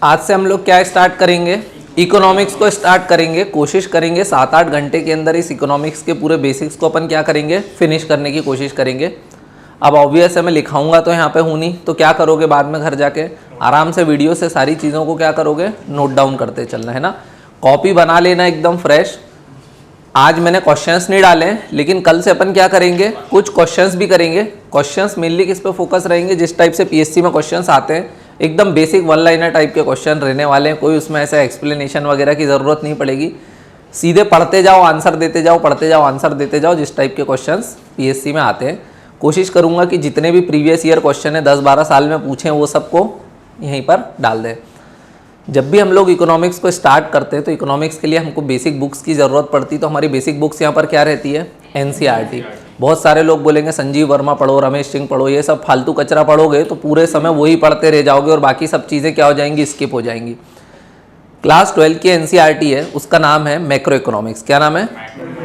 आज से हम लोग क्या स्टार्ट करेंगे, इकोनॉमिक्स को स्टार्ट करेंगे। कोशिश करेंगे 7-8 घंटे के अंदर इस इकोनॉमिक्स के पूरे बेसिक्स को अपन क्या करेंगे, फिनिश करने की कोशिश करेंगे। अब ऑब्वियस है मैं लिखाऊंगा तो यहाँ पे हूँ नहीं, तो क्या करोगे बाद में घर जाके आराम से वीडियो से सारी चीज़ों को क्या करोगे, नोट डाउन करते चलना है ना। कॉपी बना लेना एकदम फ्रेश। आज मैंने क्वेश्चंस नहीं डाले हैं, लेकिन कल से अपन क्या करेंगे, कुछ क्वेश्चंस भी करेंगे। क्वेश्चंस मेनली किस पे फोकस रहेंगे, जिस टाइप से पीएससी में क्वेश्चंस आते हैं, एकदम बेसिक वन लाइनर टाइप के क्वेश्चन रहने वाले हैं। कोई उसमें ऐसा एक्सप्लेनेशन वगैरह की ज़रूरत नहीं पड़ेगी, सीधे पढ़ते जाओ आंसर देते जाओ, पढ़ते जाओ आंसर देते जाओ, जिस टाइप के क्वेश्चंस पीएससी में आते हैं। कोशिश करूँगा कि जितने भी प्रीवियस ईयर क्वेश्चन है 10-12 साल में पूछें, वो सबको यहीं पर डाल दें। जब भी हम लोग इकोनॉमिक्स को स्टार्ट करते हैं तो इकोनॉमिक्स के लिए हमको बेसिक बुक्स की ज़रूरत पड़ती है। तो हमारी बेसिक बुक्स यहाँ पर क्या रहती है, एनसीईआरटी। बहुत सारे लोग बोलेंगे संजीव वर्मा पढ़ो, रमेश सिंह पढ़ो, ये सब फालतू कचरा पढ़ोगे तो पूरे समय वही पढ़ते रह जाओगे और बाकी सब चीज़ें क्या हो जाएंगी, स्किप हो जाएंगी। क्लास 12 की एनसीईआरटी है, उसका नाम है मैक्रो इकोनॉमिक्स। क्या नाम है,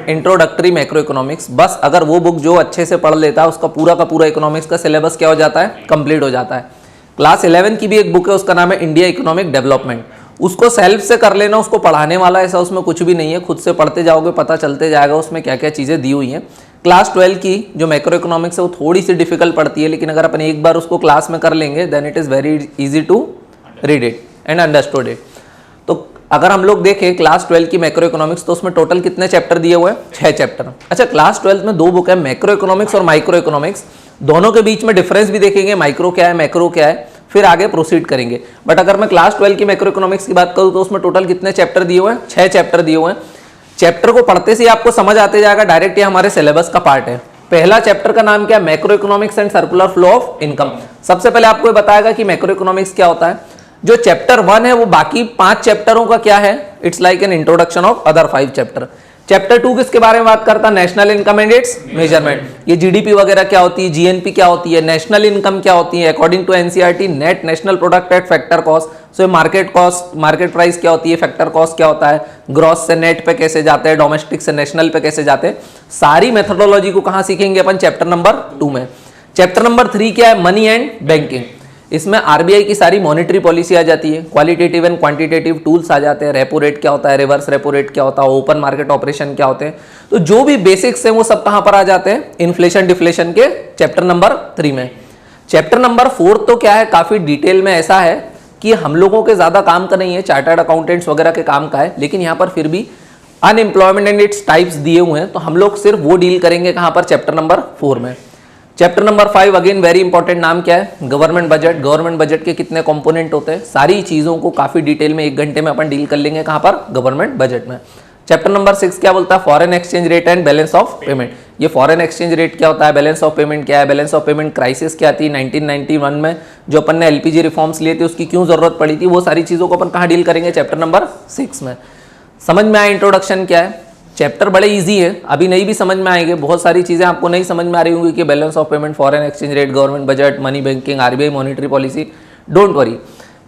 इंट्रोडक्टरी मैक्रो इकोनॉमिक्स। बस अगर वो बुक जो अच्छे से पढ़ लेता है, उसका पूरा का पूरा इकोनॉमिक्स का सिलेबस क्या हो जाता है, कंप्लीट हो जाता है। क्लास 11 की भी एक बुक है, उसका नाम है इंडिया इकोनॉमिक डेवलपमेंट। उसको सेल्फ से कर लेना, उसको पढ़ाने वाला ऐसा उसमें कुछ भी नहीं है, खुद से पढ़ते जाओगे पता चलते जाएगा उसमें क्या क्या चीज़ें दी हुई हैं। क्लास 12 की जो मैक्रो इकोनॉमिक्स है वो थोड़ी सी डिफिकल्ट पड़ती है, लेकिन अगर अपन एक बार उसको क्लास में कर लेंगे then it is very easy to read it and understood it. तो अगर हम लोग देखें क्लास 12 की मैक्रो इकोनॉमिक्स, तो उसमें टोटल कितने चैप्टर दिए हुए हैं, 6 चैप्टर। अच्छा, क्लास 12 में 2 बुक है, मैक्रो इकोनॉमिक्स और माइक्रो इकोनॉमिक्स। दोनों के बीच में डिफरेंस भी देखेंगे, माइक्रो क्या है मैक्रो क्या है, फिर आगे प्रोसीड करेंगे। बट अगर मैं क्लास 12 की मैक्रो इकोनॉमिक्स की बात करूं तो उसमें टोटल कितने चैप्टर दिए हुए हैं, 6 चैप्टर दिए हुए हैं। चैप्टर को पढ़ते से आपको समझ आते जाएगा, डायरेक्ट ये हमारे सिलेबस का पार्ट है। पहला चैप्टर का नाम क्या है, macro economics and circular flow of income. सबसे पहले आपको बताएगा कि मैक्रो इकोनॉमिक्स क्या होता है। जो चैप्टर 1 है वो बाकी 5 चैप्टरों का क्या है, it's like an introduction of other 5 chapter. Chapter 2 किसके बारे में बात करता है, national income and it's measurement. ये जीडीपी वगैरह क्या होती है, जीएनपी क्या होती है, नेशनल इनकम क्या होती है, according to NCERT net national product at factor cost. So market cost, market price क्या होती है, फैक्टर कॉस्ट क्या होता है, ग्रॉस से नेट पे कैसे जाते हैं, डोमेस्टिक से नेशनल पे कैसे जाते हैं। सारी मेथोडोलॉजी को कहाँ सीखेंगे अपन, चैप्टर नंबर 2 में। चैप्टर नंबर 3 क्या है, मनी एंड बैंकिंग। इसमें आरबीआई की सारी मॉनेटरी पॉलिसी आ जाती है, क्वालिटेटिव एंड क्वांटिटेटिव टूल्स आ जाते हैं, रेपो रेट क्या होता है, रिवर्स रेपो रेट क्या होता है, ओपन मार्केट ऑपरेशन क्या होते हैं। तो जो भी बेसिक्स हैं वो सब कहां पर आ जाते हैं, इन्फ्लेशन डिफ्लेशन के चैप्टर नंबर 3 में। चैप्टर नंबर 4 तो क्या है, काफी डिटेल में ऐसा है कि हम लोगों के ज्यादा काम का नहीं है, चार्टर्ड अकाउंटेंट्स वगैरह के काम का है, लेकिन यहाँ पर फिर भी अनएम्प्लॉयमेंट एंड इट्स टाइप्स दिए हुए हैं, तो हम लोग सिर्फ वो डील करेंगे कहां पर, चैप्टर नंबर 4 में। Chapter number 5 again very important, नाम क्या है, गवर्नमेंट बजट। गवर्नमेंट बजट के कितने कंपोनेंट होते हैं, सारी चीजों को काफी डिटेल में 1 घंटे में अपन डील कर लेंगे कहां पर, गवर्नमेंट बजट में। चैप्टर नंबर 6 क्या बोलता है, foreign exchange rate and balance of payment. ये फॉरेन एक्सचेंज रेट क्या होता है, बैलेंस ऑफ पेमेंट क्या है, बैलेंस ऑफ पेमेंट क्राइसिस क्या थी 1991 में, जो अपन ने एलपीजी रिफॉर्म्स लिए थे उसकी क्यों जरूरत पड़ी थी, वो सारी चीजों को अपन कहाँ डील करेंगे, चैप्टर नंबर 6 में। समझ में आया इंट्रोडक्शन क्या है। चैप्टर बड़े इजी है, अभी नहीं भी समझ में आएंगे, बहुत सारी चीज़ें आपको नहीं समझ में आ रही होंगी कि balance of payment, foreign exchange rate, government budget, money banking, RBI monetary policy. Don't worry,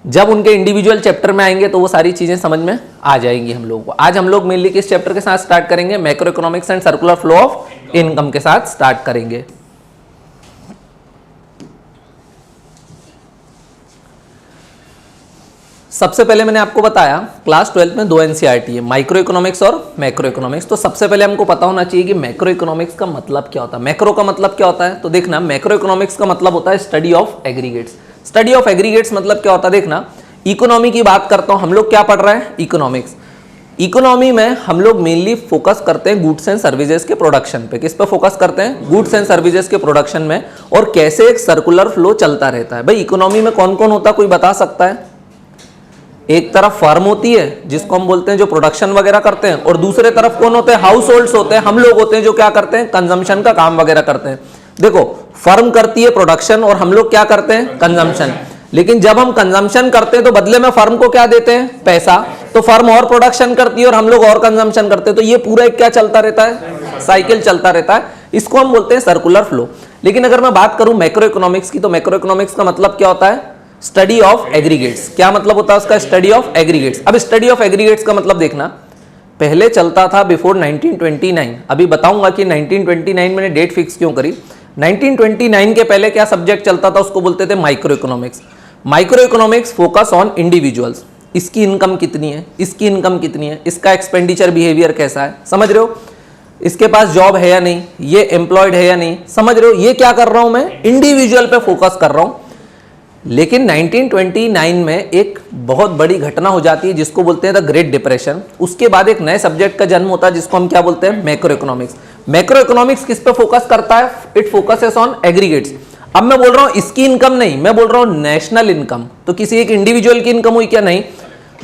जब उनके इंडिविजुअल चैप्टर में आएंगे तो वो सारी चीज़ें समझ में आ जाएंगी हम लोगों को। आज हम लोग मेनली किस चैप्टर के साथ स्टार्ट करेंगे, macro economics and circular flow of income के साथ स्टार्ट करेंगे। सबसे पहले मैंने आपको बताया क्लास 12 में 2 एनसीईआरटी है, माइक्रो इकोनॉमिक्स और मैक्रो इकोनॉमिक्स। तो सबसे पहले हमको पता होना चाहिए कि मैक्रो इकोनॉमिक्स का मतलब क्या होता है, मैक्रो का मतलब क्या होता है। तो देखना, मैक्रो इकोनॉमिक्स का मतलब होता है study of aggregates. Study of aggregates मतलब क्या होता है, देखना इकोनॉमी की बात करता हूं, हम लोग क्या पढ़ रहे हैं, इकोनॉमिक्स। इकोनॉमी में हम लोग मेनली फोकस करते हैं गुड्स एंड सर्विसेज के प्रोडक्शन पे। किस पे फोकस करते हैं, गुड्स एंड सर्विसेज के प्रोडक्शन में, और कैसे एक सर्कुलर फ्लो चलता रहता है। भाई इकोनॉमी में कौन कौन होता है, कोई बता सकता है। एक तरफ फर्म होती है जिसको हम बोलते हैं जो प्रोडक्शन वगैरह करते हैं, और दूसरे तरफ कौन होते हैं, हाउस होल्ड्स होते हैं, हम लोग होते हैं जो क्या करते हैं, कंजम्पशन का काम वगैरह करते हैं। देखो, फर्म करती है प्रोडक्शन और हम लोग क्या करते हैं, कंजम्पशन। लेकिन जब हम कंजम्पशन करते हैं तो बदले में फर्म को क्या देते हैं, पैसा। तो फर्म और प्रोडक्शन करती है और हम लोग और कंजम्पशन करते हैं, तो ये पूरा एक क्या चलता रहता है, साइकिल चलता रहता है। इसको हम बोलते हैं सर्कुलर फ्लो। लेकिन अगर मैं बात करूं मैक्रो इकोनॉमिक्स की, तो मैक्रो इकोनॉमिक्स का मतलब क्या होता है, स्टडी ऑफ एग्रीगेट्स। क्या मतलब होता है उसका, स्टडी ऑफ एग्रीगेट्स। अब स्टडी ऑफ एग्रीगेट्स का मतलब देखना, पहले चलता था बिफोर 1929। अभी बताऊंगा कि 1929 मैंने डेट फिक्स क्यों करी। 1929 के पहले क्या सब्जेक्ट चलता था, उसको बोलते थे micro economics. Micro economics focus on individuals, इसकी इनकम कितनी है, इसकी इनकम कितनी है, इसका एक्सपेंडिचर बिहेवियर कैसा है, समझ रहे हो, इसके पास जॉब है या नहीं, ये एम्प्लॉयड है या नहीं, समझ रहे हो, ये क्या कर रहा हूं मैं, इंडिविजुअल पे फोकस कर रहा हूं। लेकिन 1929 में एक बहुत बड़ी घटना हो जाती है जिसको बोलते हैं द ग्रेट डिप्रेशन। उसके बाद एक नए सब्जेक्ट का जन्म होता है जिसको हम क्या बोलते हैं, मैक्रो इकोनॉमिक्स। मैक्रो इकोनॉमिक्स किस पे फोकस करता है, इट फोकसेस ऑन एग्रीगेट्स। अब मैं बोल रहा हूं इसकी इनकम नहीं, मैं बोल रहा हूं नेशनल इनकम। तो किसी एक इंडिविजुअल की इनकम हुई क्या, नहीं।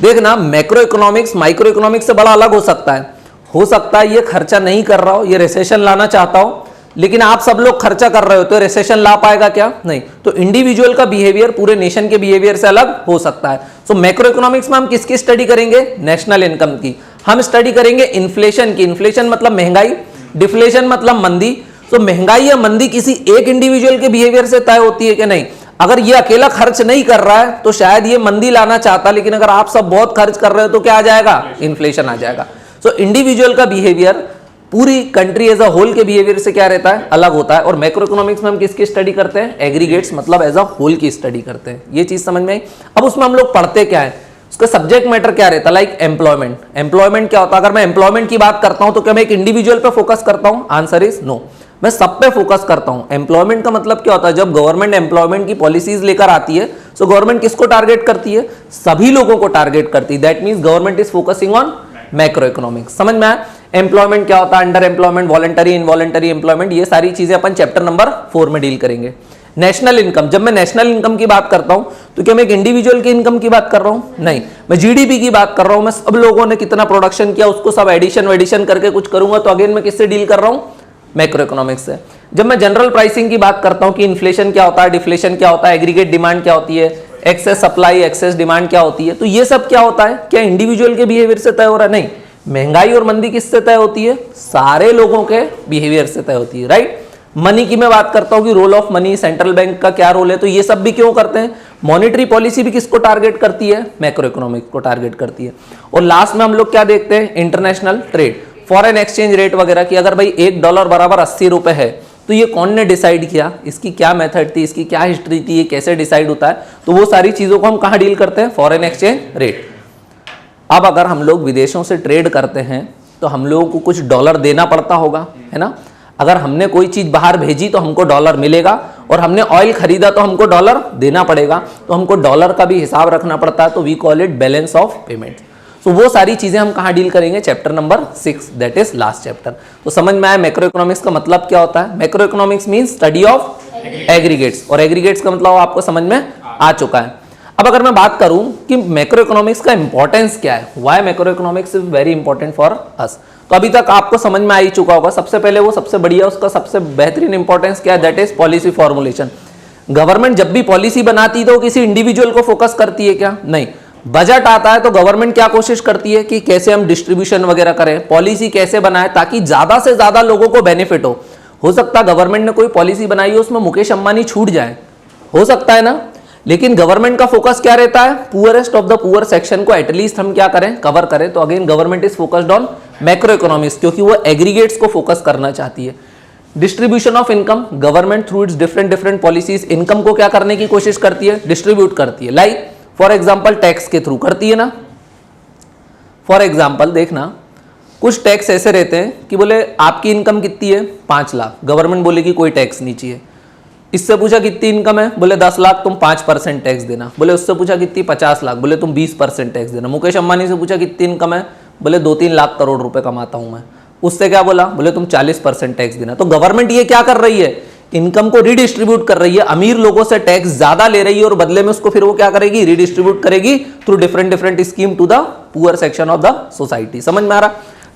देखना मैक्रो इकोनॉमिक्स माइक्रो इकोनॉमिक्स से बड़ा अलग हो सकता है ये खर्चा नहीं कर रहा हो, ये रिसेशन लाना चाहता हो, लेकिन आप सब लोग खर्चा कर रहे हो तो रिसेशन ला पाएगा क्या, नहीं। तो इंडिविजुअल का बिहेवियर पूरे नेशन के बिहेवियर से अलग हो सकता है। सो मैक्रो इकोनॉमिक्स में हम किसकी स्टडी करेंगे, नेशनल इनकम की। हम स्टडी करेंगे इन्फ्लेशन की, इन्फ्लेशन मतलब महंगाई, डिफ्लेशन मतलब मंदी। तो महंगाई या मंदी किसी एक इंडिविजुअल के बिहेवियर से तय होती है कि नहीं। अगर ये अकेला खर्च नहीं कर रहा है तो शायद ये मंदी लाना चाहता, लेकिन अगर आप सब बहुत खर्च कर रहे हो तो क्या आ जाएगा, इन्फ्लेशन आ जाएगा। सो इंडिविजुअल का बिहेवियर पूरी कंट्री एज अ होल के बिहेवियर से क्या रहता है, अलग होता है। और मैक्रो इकोनॉमिक्स में हम किसकी स्टडी करते हैं, एग्रीगेट्स मतलब एज अ होल की स्टडी करते हैं। ये चीज समझ में आई। अब उसमें हम लोग पढ़ते क्या है, उसका सब्जेक्ट मैटर क्या रहता है, लाइक एम्प्लॉयमेंट। एम्प्लॉयमेंट क्या होता है, अगर मैं एम्प्लॉयमेंट की बात करता हूं तो क्या मैं एक इंडिविजुअल पे फोकस करता हूं, आंसर इज नो, मैं सब पे फोकस करता हूं। एम्प्लॉयमेंट का मतलब क्या होता है, जब गवर्नमेंट एम्प्लॉयमेंट की पॉलिसीज लेकर आती है तो गवर्नमेंट किसको टारगेट करती है, सभी लोगों को टारगेट करती है। That means government is focusing on macro economics. समझ में आया। एम्प्लॉयमेंट क्या होता है, under employment, voluntary, involuntary employment, ये सारी चीजें अपन चैप्टर नंबर 4 में डील करेंगे। नेशनल इनकम, जब मैं नेशनल इनकम की बात करता हूं तो क्या मैं एक इंडिविजुअल की इनकम की बात कर रहा हूं, नहीं, मैं जीडीपी की बात कर रहा हूं। मैं सब लोगों ने कितना प्रोडक्शन किया उसको सब एडिशन करके कुछ करूंगा, तो अगेन मैं किससे डील कर रहा हूं, मैक्रो इकोनॉमिक्स से। जब मैं जनरल प्राइसिंग की बात करता हूं कि इन्फ्लेशन क्या होता है, डिफ्लेशन क्या होता है, एग्रीगेट डिमांड क्या होती है, एक्सेस सप्लाई एक्सेस डिमांड क्या होती है, तो ये सब क्या होता है, क्या इंडिविजुअल के बिहेवियर से तय हो रहा है, नहीं। महंगाई और मंदी किससे तय होती है, सारे लोगों के बिहेवियर से तय होती है, राइट। मनी की मैं बात करता हूं कि role of money, central bank का क्या रोल है, तो ये सब भी क्यों करते हैं। मॉनेटरी पॉलिसी भी किसको टारगेट करती है, मैक्रो इकोनॉमिक्स को टारगेट करती है। और लास्ट में हम लोग क्या देखते हैं, international trade, foreign exchange rate वगैरह की। अगर भाई $1 बराबर 80 रुपए है तो ये कौन ने डिसाइड किया, इसकी क्या मेथड थी, इसकी क्या हिस्ट्री थी, ये कैसे डिसाइड होता है, तो वो सारी चीजों को हम कहां डील करते हैं, फॉरेन एक्सचेंज रेट। अब अगर हम लोग विदेशों से ट्रेड करते हैं तो हम लोगों को कुछ डॉलर देना पड़ता होगा, है ना। अगर हमने कोई चीज बाहर भेजी तो हमको डॉलर मिलेगा, और हमने ऑयल खरीदा तो हमको डॉलर देना पड़ेगा, तो हमको डॉलर का भी हिसाब रखना पड़ता है। तो we call it balance of payment. तो वो सारी चीजें हम कहां डील करेंगे, chapter number 6, that is last chapter. तो समझ में आया मैक्रो इकोनॉमिक्स का मतलब क्या होता है। Macro economics means study of aggregates, और एग्रीगेट्स का मतलब आपको समझ में आ चुका है। अब अगर मैं बात करूं कि मैक्रो इकोनॉमिक्स का इंपॉर्टेंस क्या है, why macro economics is very important for us, तो अभी तक आपको समझ में आ ही चुका होगा। सबसे पहले वो सबसे बढ़िया, उसका सबसे बेहतरीन इंपॉर्टेंस क्या है, that is policy formulation. Government जब भी पॉलिसी बनाती है तो किसी इंडिविजुअल को फोकस करती है क्या, नहीं। बजट आता है तो गवर्नमेंट क्या कोशिश करती है कि कैसे हम डिस्ट्रीब्यूशन वगैरह करें, पॉलिसी कैसे बनाए ताकि ज्यादा से ज्यादा लोगों को बेनिफिट हो सकता है गवर्नमेंट ने कोई पॉलिसी बनाई हो उसमें मुकेश अंबानी छूट जाए, हो सकता है ना, लेकिन गवर्नमेंट का फोकस क्या रहता है, poorest of the poor section को एटलीस्ट हम क्या करें, कवर करें। तो again government is focused on macro economics, क्योंकि वो एग्रीगेट्स को फोकस करना चाहती है। Distribution of income, government through it's different policies income को क्या करने की कोशिश करती है, डिस्ट्रीब्यूट करती है। लाइक फॉर एग्जाम्पल टैक्स के थ्रू करती है ना। फॉर एग्जाम्पल देखना, कुछ टैक्स ऐसे रहते हैं कि बोले आपकी इनकम कितनी है, 5 लाख, गवर्नमेंट बोलेगी कोई टैक्स नहीं चाहिए। इससे पूछा कितनी इनकम है, बोले 10 लाख, तुम 5% टैक्स देना। बोले उससे पूछा कितनी, 50 लाख, बोले तुम 20% टैक्स देना। मुकेश अंबानी से पूछा कितनी इनकम है, बोले 2-3 लाख करोड़ रुपए कमाता हूं मैं। उससे क्या बोला, बोले तुम 40% टैक्स देना। तो गवर्नमेंट ये क्या कर रही है, इनकम को रिडिस्ट्रीब्यूट कर रही है, अमीर लोगों से टैक्स ज्यादा ले रही है और बदले में उसको फिर वो क्या करेगी, रिडिस्ट्रीब्यूट करेगी through different scheme to the poor section of the society. समझ में आ रहा।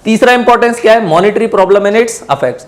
तीसरा इंपॉर्टेंस क्या है, monetary problem and its effects.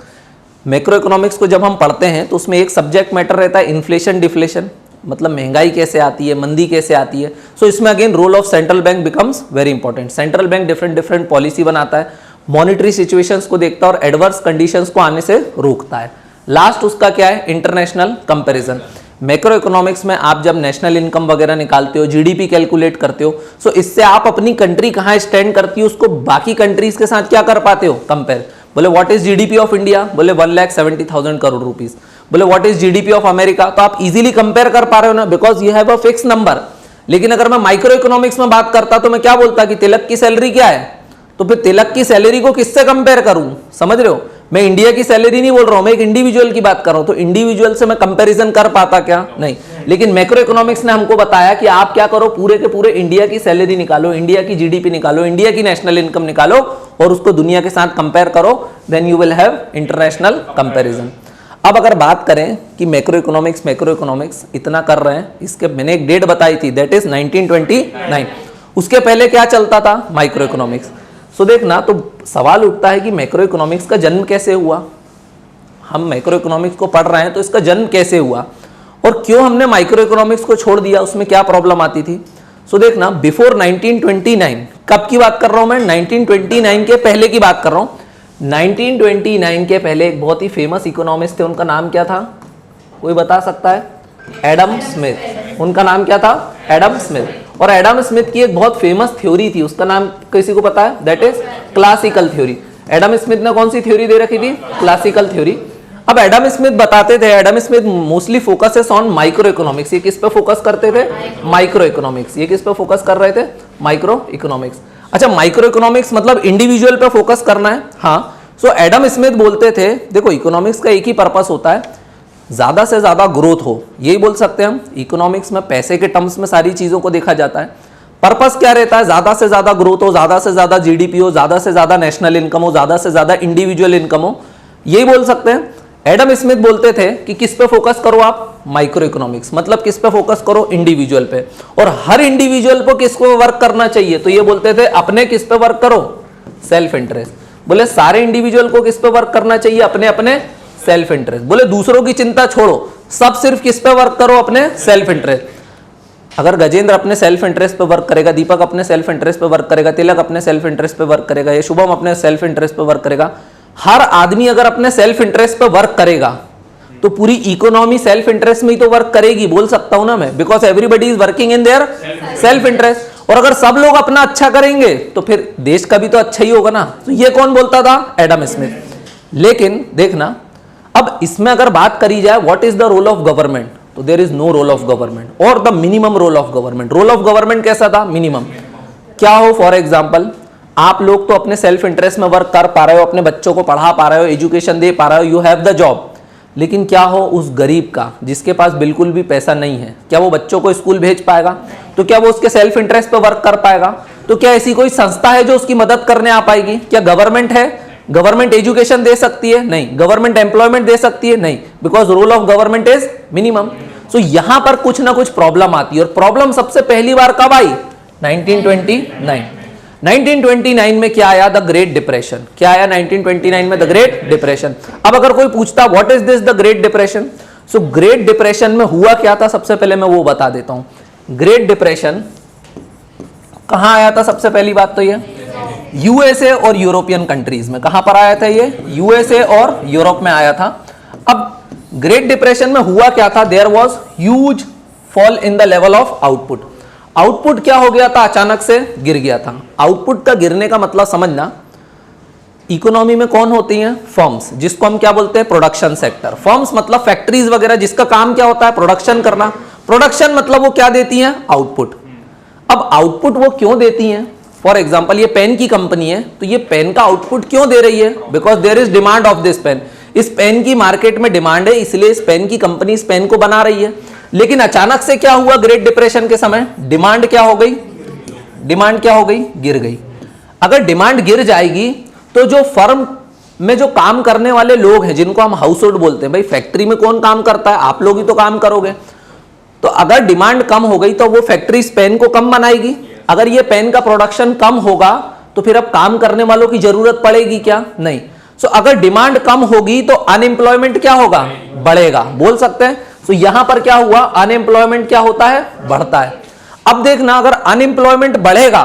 Macroeconomics को जब हम पढ़ते हैं तो उसमें एक सब्जेक्ट मैटर रहता है इन्फ्लेशन डिफ्लेशन, मतलब महंगाई कैसे आती है, मंदी कैसे आती है। सो इसमें again role of central bank becomes very important. Central bank different policy बनाता है, मॉनेटरी सिचुएशंस को देखता है और एडवर्स कंडीशंस को आने से रोकता है। लास्ट उसका क्या है, इंटरनेशनल कंपैरिजन। मैक्रो इकोनॉमिक्स में आप जब नेशनल इनकम वगैरह निकालते हो, जीडीपी कैलकुलेट करते हो, सो इससे आप अपनी कंट्री कहां स्टैंड करती है उसको बाकी कंट्रीज के साथ क्या कर पाते हो, कंपेयर। बोले what is GDP of India, बोले 1,70,000 करोड़ रुपीस। बोले what is GDP of America, तो आप इजीली कंपेयर कर पा रहे हो ना, because you have a fix number. लेकिन अगर मैं माइक्रो इकोनॉमिक्स में बात करता तो मैं क्या बोलता कि तिलक की सैलरी क्या है, तो फिर तिलक की सैलरी को किससे कंपेयर करूं, समझ रहे हो, मैं इंडिया की सैलरी नहीं बोल रहा हूं, मैं एक इंडिविजुअल की बात कर रहा हूं, तो इंडिविजुअल से मैं कंपैरिजन कर पाता क्या, नहीं। लेकिन मैक्रो इकोनॉमिक्स ने हमको बताया कि आप क्या करो, पूरे के पूरे इंडिया की सैलरी निकालो, इंडिया की जीडीपी निकालो, इंडिया की नेशनल इनकम निकालो और उसको दुनिया के साथ कंपेयर करो, then you will have international comparison. अब अगर बात करें कि मैक्रो इकोनॉमिक्स इतना कर रहे हैं, इसके मैंने एक डेट बताई थी, दैट इज 1929। उसके पहले क्या चलता था, माइक्रो इकोनॉमिक्स। सो देखना, तो सवाल उठता है कि मैक्रो इकोनॉमिक्स का जन्म कैसे हुआ। हम मैक्रो इकोनॉमिक्स को पढ़ रहे हैं तो इसका जन्म कैसे हुआ और क्यों हमने माइक्रो इकोनॉमिक्स को छोड़ दिया, उसमें क्या प्रॉब्लम आती थी। सो देखना, बिफोर 1929, कब की बात कर रहा हूं मैं, 1929 के पहले की बात कर रहा हूं। 1929 के पहले एक बहुत ही फेमस इकोनॉमिस्ट थे, उनका नाम क्या था, कोई बता सकता है, एडम स्मिथ। उनका नाम क्या था, एडम स्मिथ। और एडम स्मिथ की एक बहुत फेमस थ्योरी थी, उसका नाम किसी को पता है, that is classical theory. Adam Smith ने कौन सी थ्योरी दे रखी थी, क्लासिकल थ्योरी। अब एडम स्मिथ बताते थे, Adam Smith mostly focuses on micro economics. ये किस पे फोकस करते थे, माइक्रो इकोनॉमिक्स। ये किस पे फोकस कर रहे थे, माइक्रो इकोनॉमिक्स। अच्छा, माइक्रो इकोनॉमिक्स मतलब इंडिविजुअल पे फोकस करना है, हाँ। सो एडम स्मिथ बोलते थे, देखो इकोनॉमिक्स का एक ही पर्पस होता है, ज्यादा से ज्यादा ग्रोथ हो, यही बोल सकते हैं हम। इकोनॉमिक्स में पैसे के टर्म्स में सारी चीजों को देखा जाता है। पर्पस क्या रहता है, ज्यादा से ज्यादा ग्रोथ हो, ज्यादा से ज्यादा जीडीपी हो, ज्यादा से ज्यादा नेशनल इनकम हो, ज्यादा से ज्यादा इंडिविजुअल इनकम हो, यही बोल सकते हैं। एडम स्मिथ बोलते थे कि किस पे फोकस करो आप, माइक्रो इकोनॉमिक्स, मतलब किस पे फोकस करो, इंडिविजुअल पे। और हर इंडिविजुअल को किस पे वर्क करना चाहिए, तो ये बोलते थे अपने किस पे वर्क करो, सेल्फ इंटरेस्ट। बोले सारे इंडिविजुअल को किस पे वर्क करना चाहिए, अपने अपने सेल्फ इंटरेस्ट। बोले दूसरों की चिंता छोड़ो, सब सिर्फ किस पे वर्क करो, अपने सेल्फ इंटरेस्ट। अगर गजेंद्र अपने सेल्फ इंटरेस्ट पे वर्क करेगा, दीपक अपने सेल्फ इंटरेस्ट पे वर्क करेगा, तिलक अपने सेल्फ इंटरेस्ट पे वर्क करेगा, ये शुभम अपने सेल्फ इंटरेस्ट पे वर्क करेगा, हर आदमी अगर अपने सेल्फ इंटरेस्ट पे वर्क करेगा तो पूरी इकोनॉमी सेल्फ इंटरेस्ट में ही तो वर्क करेगी, बोल सकता हूं ना मैं, because everybody is working in their self interest. और अगर सब लोग अपना अच्छा करेंगे तो फिर देश का भी तो अच्छा ही होगा ना। तो ये कौन बोलता था, एडम स्मिथ। लेकिन देखना, अब इसमें अगर बात करी जाए what is the role of government, तो there is no role of government, और the minimum role of government. Role of government कैसा था, मिनिमम। क्या हो, फॉर एग्जाम्पल आप लोग तो अपने सेल्फ इंटरेस्ट में वर्क कर पा रहे हो, अपने बच्चों को पढ़ा पा रहे हो, एजुकेशन दे पा रहे हो, यू हैव द जॉब। लेकिन क्या हो उस गरीब का जिसके पास बिल्कुल भी पैसा नहीं है, क्या वो बच्चों को स्कूल भेज पाएगा, तो क्या वो उसके सेल्फ इंटरेस्ट पे वर्क कर पाएगा, तो क्या ऐसी कोई संस्था है जो उसकी मदद करने आ पाएगी, क्या गवर्नमेंट है, गवर्नमेंट एजुकेशन दे सकती है, नहीं, गवर्नमेंट एम्प्लॉयमेंट दे सकती है, नहीं, because role of government is minimum. So यहां पर कुछ ना कुछ प्रॉब्लम आती है, और प्रॉब्लम सबसे पहली बार कब आई, 1929। 1929 में क्या आया, द ग्रेट डिप्रेशन। क्या आया 1929 में, द ग्रेट डिप्रेशन। अब अगर कोई पूछता what is this the great depression, so great depression में हुआ क्या था, सबसे पहले मैं वो बता देता हूं। ग्रेट डिप्रेशन कहां आया था, सबसे पहली बात तो ये यूएसए और यूरोपियन कंट्रीज में। कहां पर आया था ये, यूएसए और यूरोप में आया था। अब ग्रेट डिप्रेशन में हुआ क्या था, there was huge fall in the level of output. Output क्या हो गया था, अचानक से गिर गया था। आउटपुट का गिरने का मतलब समझना, इकोनॉमी में कौन होती हैं, फर्म्स, जिसको हम क्या बोलते हैं, प्रोडक्शन सेक्टर। फर्म्स मतलब फैक्ट्रीज वगैरह, जिसका काम क्या होता है, प्रोडक्शन करना। प्रोडक्शन मतलब वो क्या देती हैं, आउटपुट। अब आउटपुट वो क्यों देती हैं, फॉर एग्जाम्पल ये पेन की कंपनी है, तो ये पेन का आउटपुट क्यों दे रही है, because there is demand of this pen. इस पेन की मार्केट में डिमांड है, इसलिए इस पेन की कंपनी इस पेन को बना रही है। लेकिन अचानक से क्या हुआ, ग्रेट डिप्रेशन के समय डिमांड क्या हो गई, डिमांड क्या हो गई, गिर गई। अगर डिमांड गिर जाएगी तो जो फर्म में जो काम करने वाले लोग हैं, जिनको हम हाउस होल्ड बोलते हैं, भाई फैक्ट्री में कौन काम करता है, आप लोग ही तो काम करोगे। तो अगर डिमांड कम हो गई तो वो फैक्ट्री इस पेन को कम बनाएगी। अगर ये पेन का प्रोडक्शन कम होगा तो फिर अब काम करने वालों की जरूरत पड़ेगी क्या, नहीं। सो अगर डिमांड कम होगी तो अनएम्प्लॉयमेंट क्या होगा, बढ़ेगा, बोल सकते हैं। सो यहां पर क्या हुआ, अनएम्प्लॉयमेंट क्या होता है, बढ़ता है। अब देखना, अगर अनएम्प्लॉयमेंट बढ़ेगा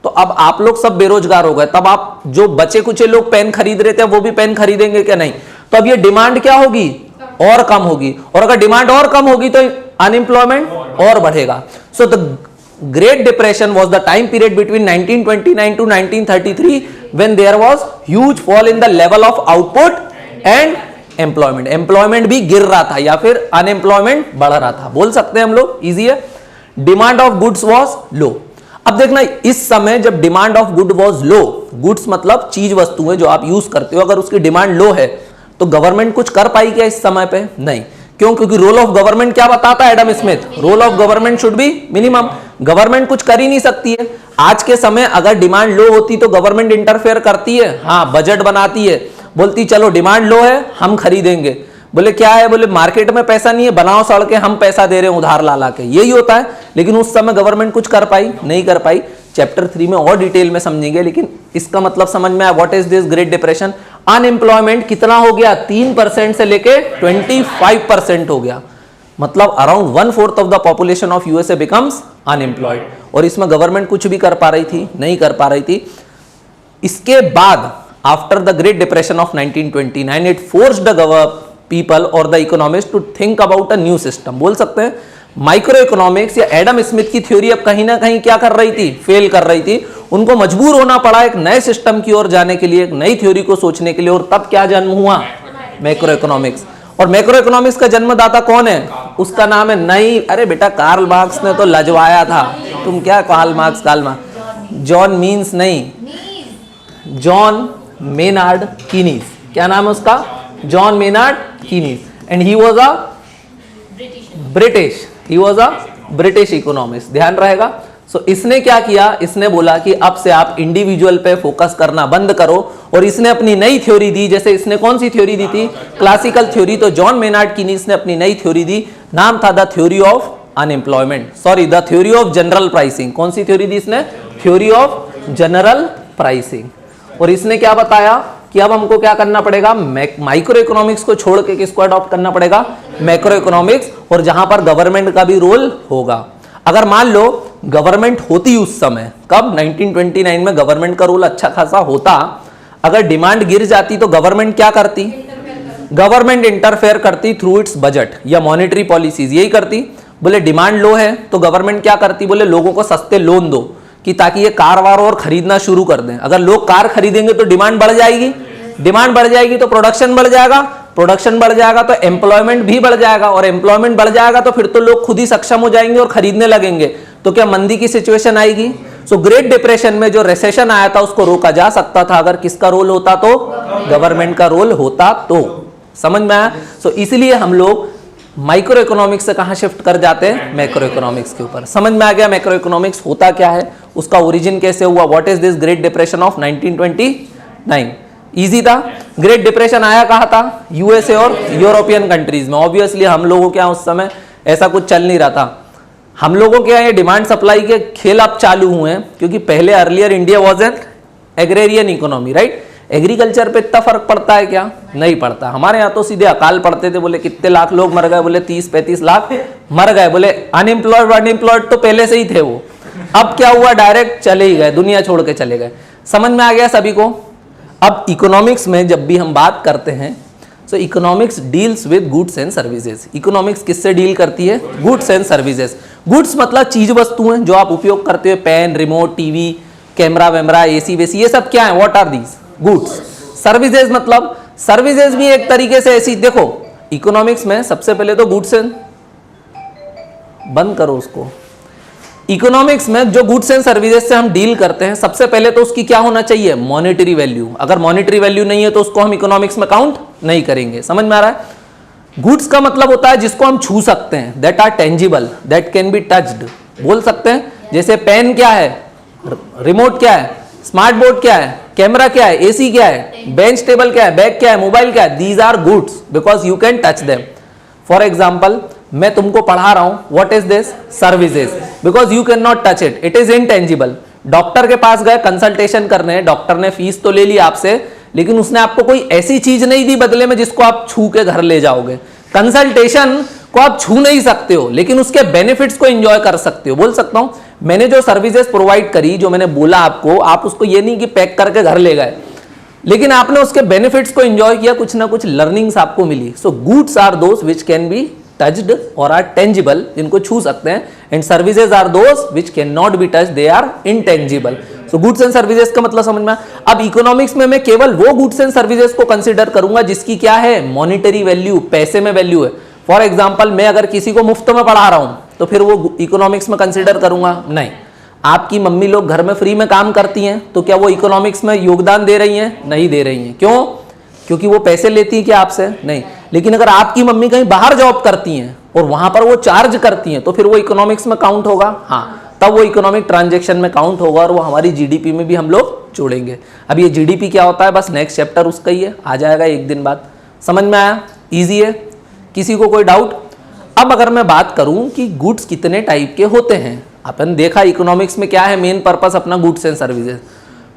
तो अब आप लोग सब बेरोजगार हो गए, तब आप जो बचे कुछ लोग पेन खरीद रहे थे वो भी पेन खरीदेंगे क्या, नहीं। तो अब ये डिमांड क्या होगी, और कम होगी, और अगर डिमांड और कम होगी तो अनएम्प्लॉयमेंट और बढ़ेगा। So the Great Depression was the time period between 1929 to 1933 when there was huge fall in the level of output and employment, employment भी गिर रहा था या फिर अनएम्प्लॉयमेंट बढ़ रहा था, बोल सकते हैं हम लोग, इजी है। Demand of goods was low. अब देखना इस समय जब demand of good was low, goods मतलब चीज वस्तुएं जो आप यूज करते हो, अगर उसकी डिमांड लो है तो गवर्नमेंट कुछ कर पाई क्या इस समय पे? नहीं। क्यों? क्योंकि रोल ऑफ गवर्नमेंट क्या बताता है Adam Smith? Role of government should be minimum. Government कुछ कर ही नहीं सकती है आज के समय। अगर डिमांड लो होती तो गवर्नमेंट इंटरफेयर करती है, हाँ बजट बनाती है, बोलती चलो डिमांड लो है हम खरीदेंगे। बोले क्या है? बोले मार्केट में पैसा नहीं है, बनाओ सड़के, हम पैसा दे रहे हैं उधार ला ला के, यही होता है। लेकिन उस समय गवर्नमेंट कुछ कर पाई? नहीं कर पाई। चैप्टर 3 में और डिटेल में समझेंगे, लेकिन इसका मतलब समझ में आया। What is this great depression? Unemployment कितना हो गया? 3% से लेके 25% हो गया। मतलब around 1/4 of the population of USA becomes unemployed. और इसमें गवर्नमेंट कुछ भी कर पा रही थी? नहीं कर पा रही थी। इसके बाद after the great depression of 1929 it forced the people और the economics to think about a new system. बोल सकते हैं माइक्रो इकोनॉमिक्स या एडम स्मिथ की थ्योरी अब कहीं ना कहीं क्या कर रही थी? फेल कर रही थी। उनको मजबूर होना पड़ा एक नए सिस्टम की ओर जाने के लिए, एक नई थ्योरी को सोचने के लिए। और तब क्या जन्म हुआ? Macro economics. और मैक्रो इकोनॉमिक्स का जन्मदाता कौन है? उसका नाम है नई, अरे बेटा कार्ल मार्क्स ने तो लजवाया था। तुम क्या कार्ल मार्क्स? जॉन मीन्स नहीं, जॉन मेनार्ड कीनीज। क्या नाम है उसका? John Maynard Keynes. And he was a British economist. ध्यान रहेगा। सो इसने क्या किया? इसने बोला कि अब से आप इंडिविजुअल पे फोकस करना बंद करो, और इसने अपनी नई थ्योरी दी। जैसे इसने कौन सी थ्योरी दी थी? Classical theory. तो जॉन मेनार्ड कीनीज ने अपनी नई थ्योरी दी, नाम था the theory of unemployment, sorry the theory of general pricing. कौन सी थ्योरी दी इसने? Theory of general pricing. और इसने क्या बताया कि अब हमको क्या करना पड़ेगा? माइक्रो इकोनॉमिक्स को छोड़ के किसको अडॉप्ट करना पड़ेगा? Macro economics. और जहां पर गवर्नमेंट का भी रोल होगा। अगर मान लो गवर्नमेंट होती उस समय, कब? 1929 में गवर्नमेंट का रोल अच्छा खासा होता। अगर डिमांड गिर जाती तो गवर्नमेंट क्या करती? गवर्नमेंट इंटरफेयर करती थ्रू इट्स बजट या मॉनेटरी पॉलिसीज, यही करती। बोले डिमांड लो है तो गवर्नमेंट क्या करती? बोले लोगों को सस्ते लोन दो कि ताकि ये कार वार और खरीदना शुरू कर दें। अगर लोग कार खरीदेंगे तो डिमांड बढ़ जाएगी, डिमांड बढ़ जाएगी तो प्रोडक्शन बढ़ जाएगा, प्रोडक्शन बढ़ जाएगा तो एम्प्लॉयमेंट भी बढ़ जाएगा, और एम्प्लॉयमेंट बढ़ जाएगा तो फिर तो लोग खुद ही सक्षम हो जाएंगे और खरीदने लगेंगे। तो क्या मंदी की सिचुएशन आएगी? सो ग्रेट डिप्रेशन में जो रिसेशन आया था उसको रोका जा सकता था अगर किसका रोल होता? तो गवर्नमेंट का रोल होता। तो समझ में आया? सो इसलिए हम लोग माइक्रो इकोनॉमिक्स से कहां शिफ्ट कर जाते हैं? मैक्रो इकोनॉमिक्स के ऊपर। समझ में आ गया मैक्रो इकोनॉमिक्स होता क्या है, उसका ओरिजिन कैसे हुआ? What is this great depression of 1929? Easy था। ग्रेट डिप्रेशन आया कहा था? यूएसए और यूरोपियन कंट्रीज में। ऑब्वियसली हम लोगों के यहाँ उस समय ऐसा कुछ चल नहीं रहा था। हम लोगों के यहाँ ये डिमांड सप्लाई के खेल अब चालू हुए हैं, क्योंकि पहले earlier India was an agrarian economy, right? Agriculture पे इतना फर्क पड़ता है क्या? नहीं पड़ता। हमारे यहाँ तो सीधे अकाल पड़ते थे। बोले कितने लाख लोग मर गए? बोले 30-35 लाख मर गए। बोले अनएम्प्लॉयड तो पहले से ही थे वो। अब क्या हुआ? डायरेक्ट चले ही गए, दुनिया छोड़ के चले गए। समझ में आ गया सभी को? अब इकोनॉमिक्स में जब भी हम बात करते हैं, so economics deals with goods and services. Economics किससे डील करती है? Goods and services. गुड्स मतलब चीज वस्तुएं जो आप उपयोग करते हो, पेन, रिमोट, टीवी, कैमरा वैमरा, एसी वेसी, ये सब क्या है? What are these? Goods. Services मतलब, सर्विसेज भी एक तरीके से ऐसी, देखो इकोनॉमिक्स में सबसे पहले तो गुड्स एंड, बंद करो उसको। इकोनॉमिक्स में जो गुड्स एंड सर्विसेज से हम डील करते हैं, सबसे पहले तो उसकी क्या होना चाहिए? Monetary value. अगर मॉनेटरी वैल्यू नहीं है तो उसको हम इकोनॉमिक्स में काउंट नहीं करेंगे। समझ में आ रहा है? गुड्स का मतलब होता है जिसको हम छू सकते हैं, that are tangible, that can be touched. बोल सकते हैं जैसे पेन क्या है, रिमोट क्या है, स्मार्ट बोर्ड क्या है, कैमरा क्या है, एसी क्या है, बेंच टेबल क्या है, बैग क्या है, मोबाइल क्या है, these are goods because you can touch them. For example मैं तुमको पढ़ा रहा हूं, what is this? Services, because you can not touch it, it is intangible. Doctor के पास गए कंसल्टेशन करने, डॉक्टर ने फीस तो ले ली आपसे, लेकिन उसने आपको कोई ऐसी चीज नहीं दी बदले में जिसको आप छू के घर ले जाओगे। कंसल्टेशन को आप छू नहीं सकते हो, लेकिन उसके बेनिफिट्स को एंजॉय कर सकते हो। बोल सकता हूं मैंने जो सर्विसेज प्रोवाइड करी, जो मैंने बोला आपको, आप उसको ये नहीं कि पैक करके घर ले गए, लेकिन आपने उसके बेनिफिट्स को एंजॉय किया, कुछ ना कुछ लर्निंग्स आपको मिली। So goods are those which can be touched और आर टेंजिबल, जिनको छू सकते हैं, and services are those which can not be touched, they are intangible. So goods and services का मतलब समझ में आया। अब इकोनॉमिक्स में मैं केवल वो गुड्स एंड सर्विसेज को कंसीडर करूंगा जिसकी क्या है, मॉनिटरी वैल्यू, पैसे में वैल्यू है। फॉर एग्जाम्पल मैं अगर किसी को मुफ्त में पढ़ा रहा हूं तो फिर वो इकोनॉमिक्स में कंसीडर करूंगा नहीं। आपकी मम्मी लोग घर में फ्री में काम करती हैं तो क्या वो इकोनॉमिक्स में योगदान दे रही हैं? नहीं दे रही हैं। क्यों? क्योंकि वो पैसे लेती हैं क्या आपसे? नहीं। लेकिन अगर आपकी मम्मी कहीं बाहर जॉब करती हैं और वहां पर वो चार्ज करती हैं तो फिर वो इकोनॉमिक्स में काउंट होगा। हाँ, तब वो इकोनॉमिक ट्रांजैक्शन में काउंट होगा और वो हमारी जीडीपी में भी हम लोग जोड़ेंगे। अब ये जीडीपी क्या होता है, बस नेक्स्ट चैप्टर उसका ही है, आ जाएगा एक दिन बाद। समझ में आया? इजी है, किसी को कोई डाउट? अब अगर मैं बात करूं कि गुड्स कितने टाइप के होते हैं, अपन देखा इकोनॉमिक्स में क्या है मेन पर्पस अपना, गुड्स एंड सर्विसेज।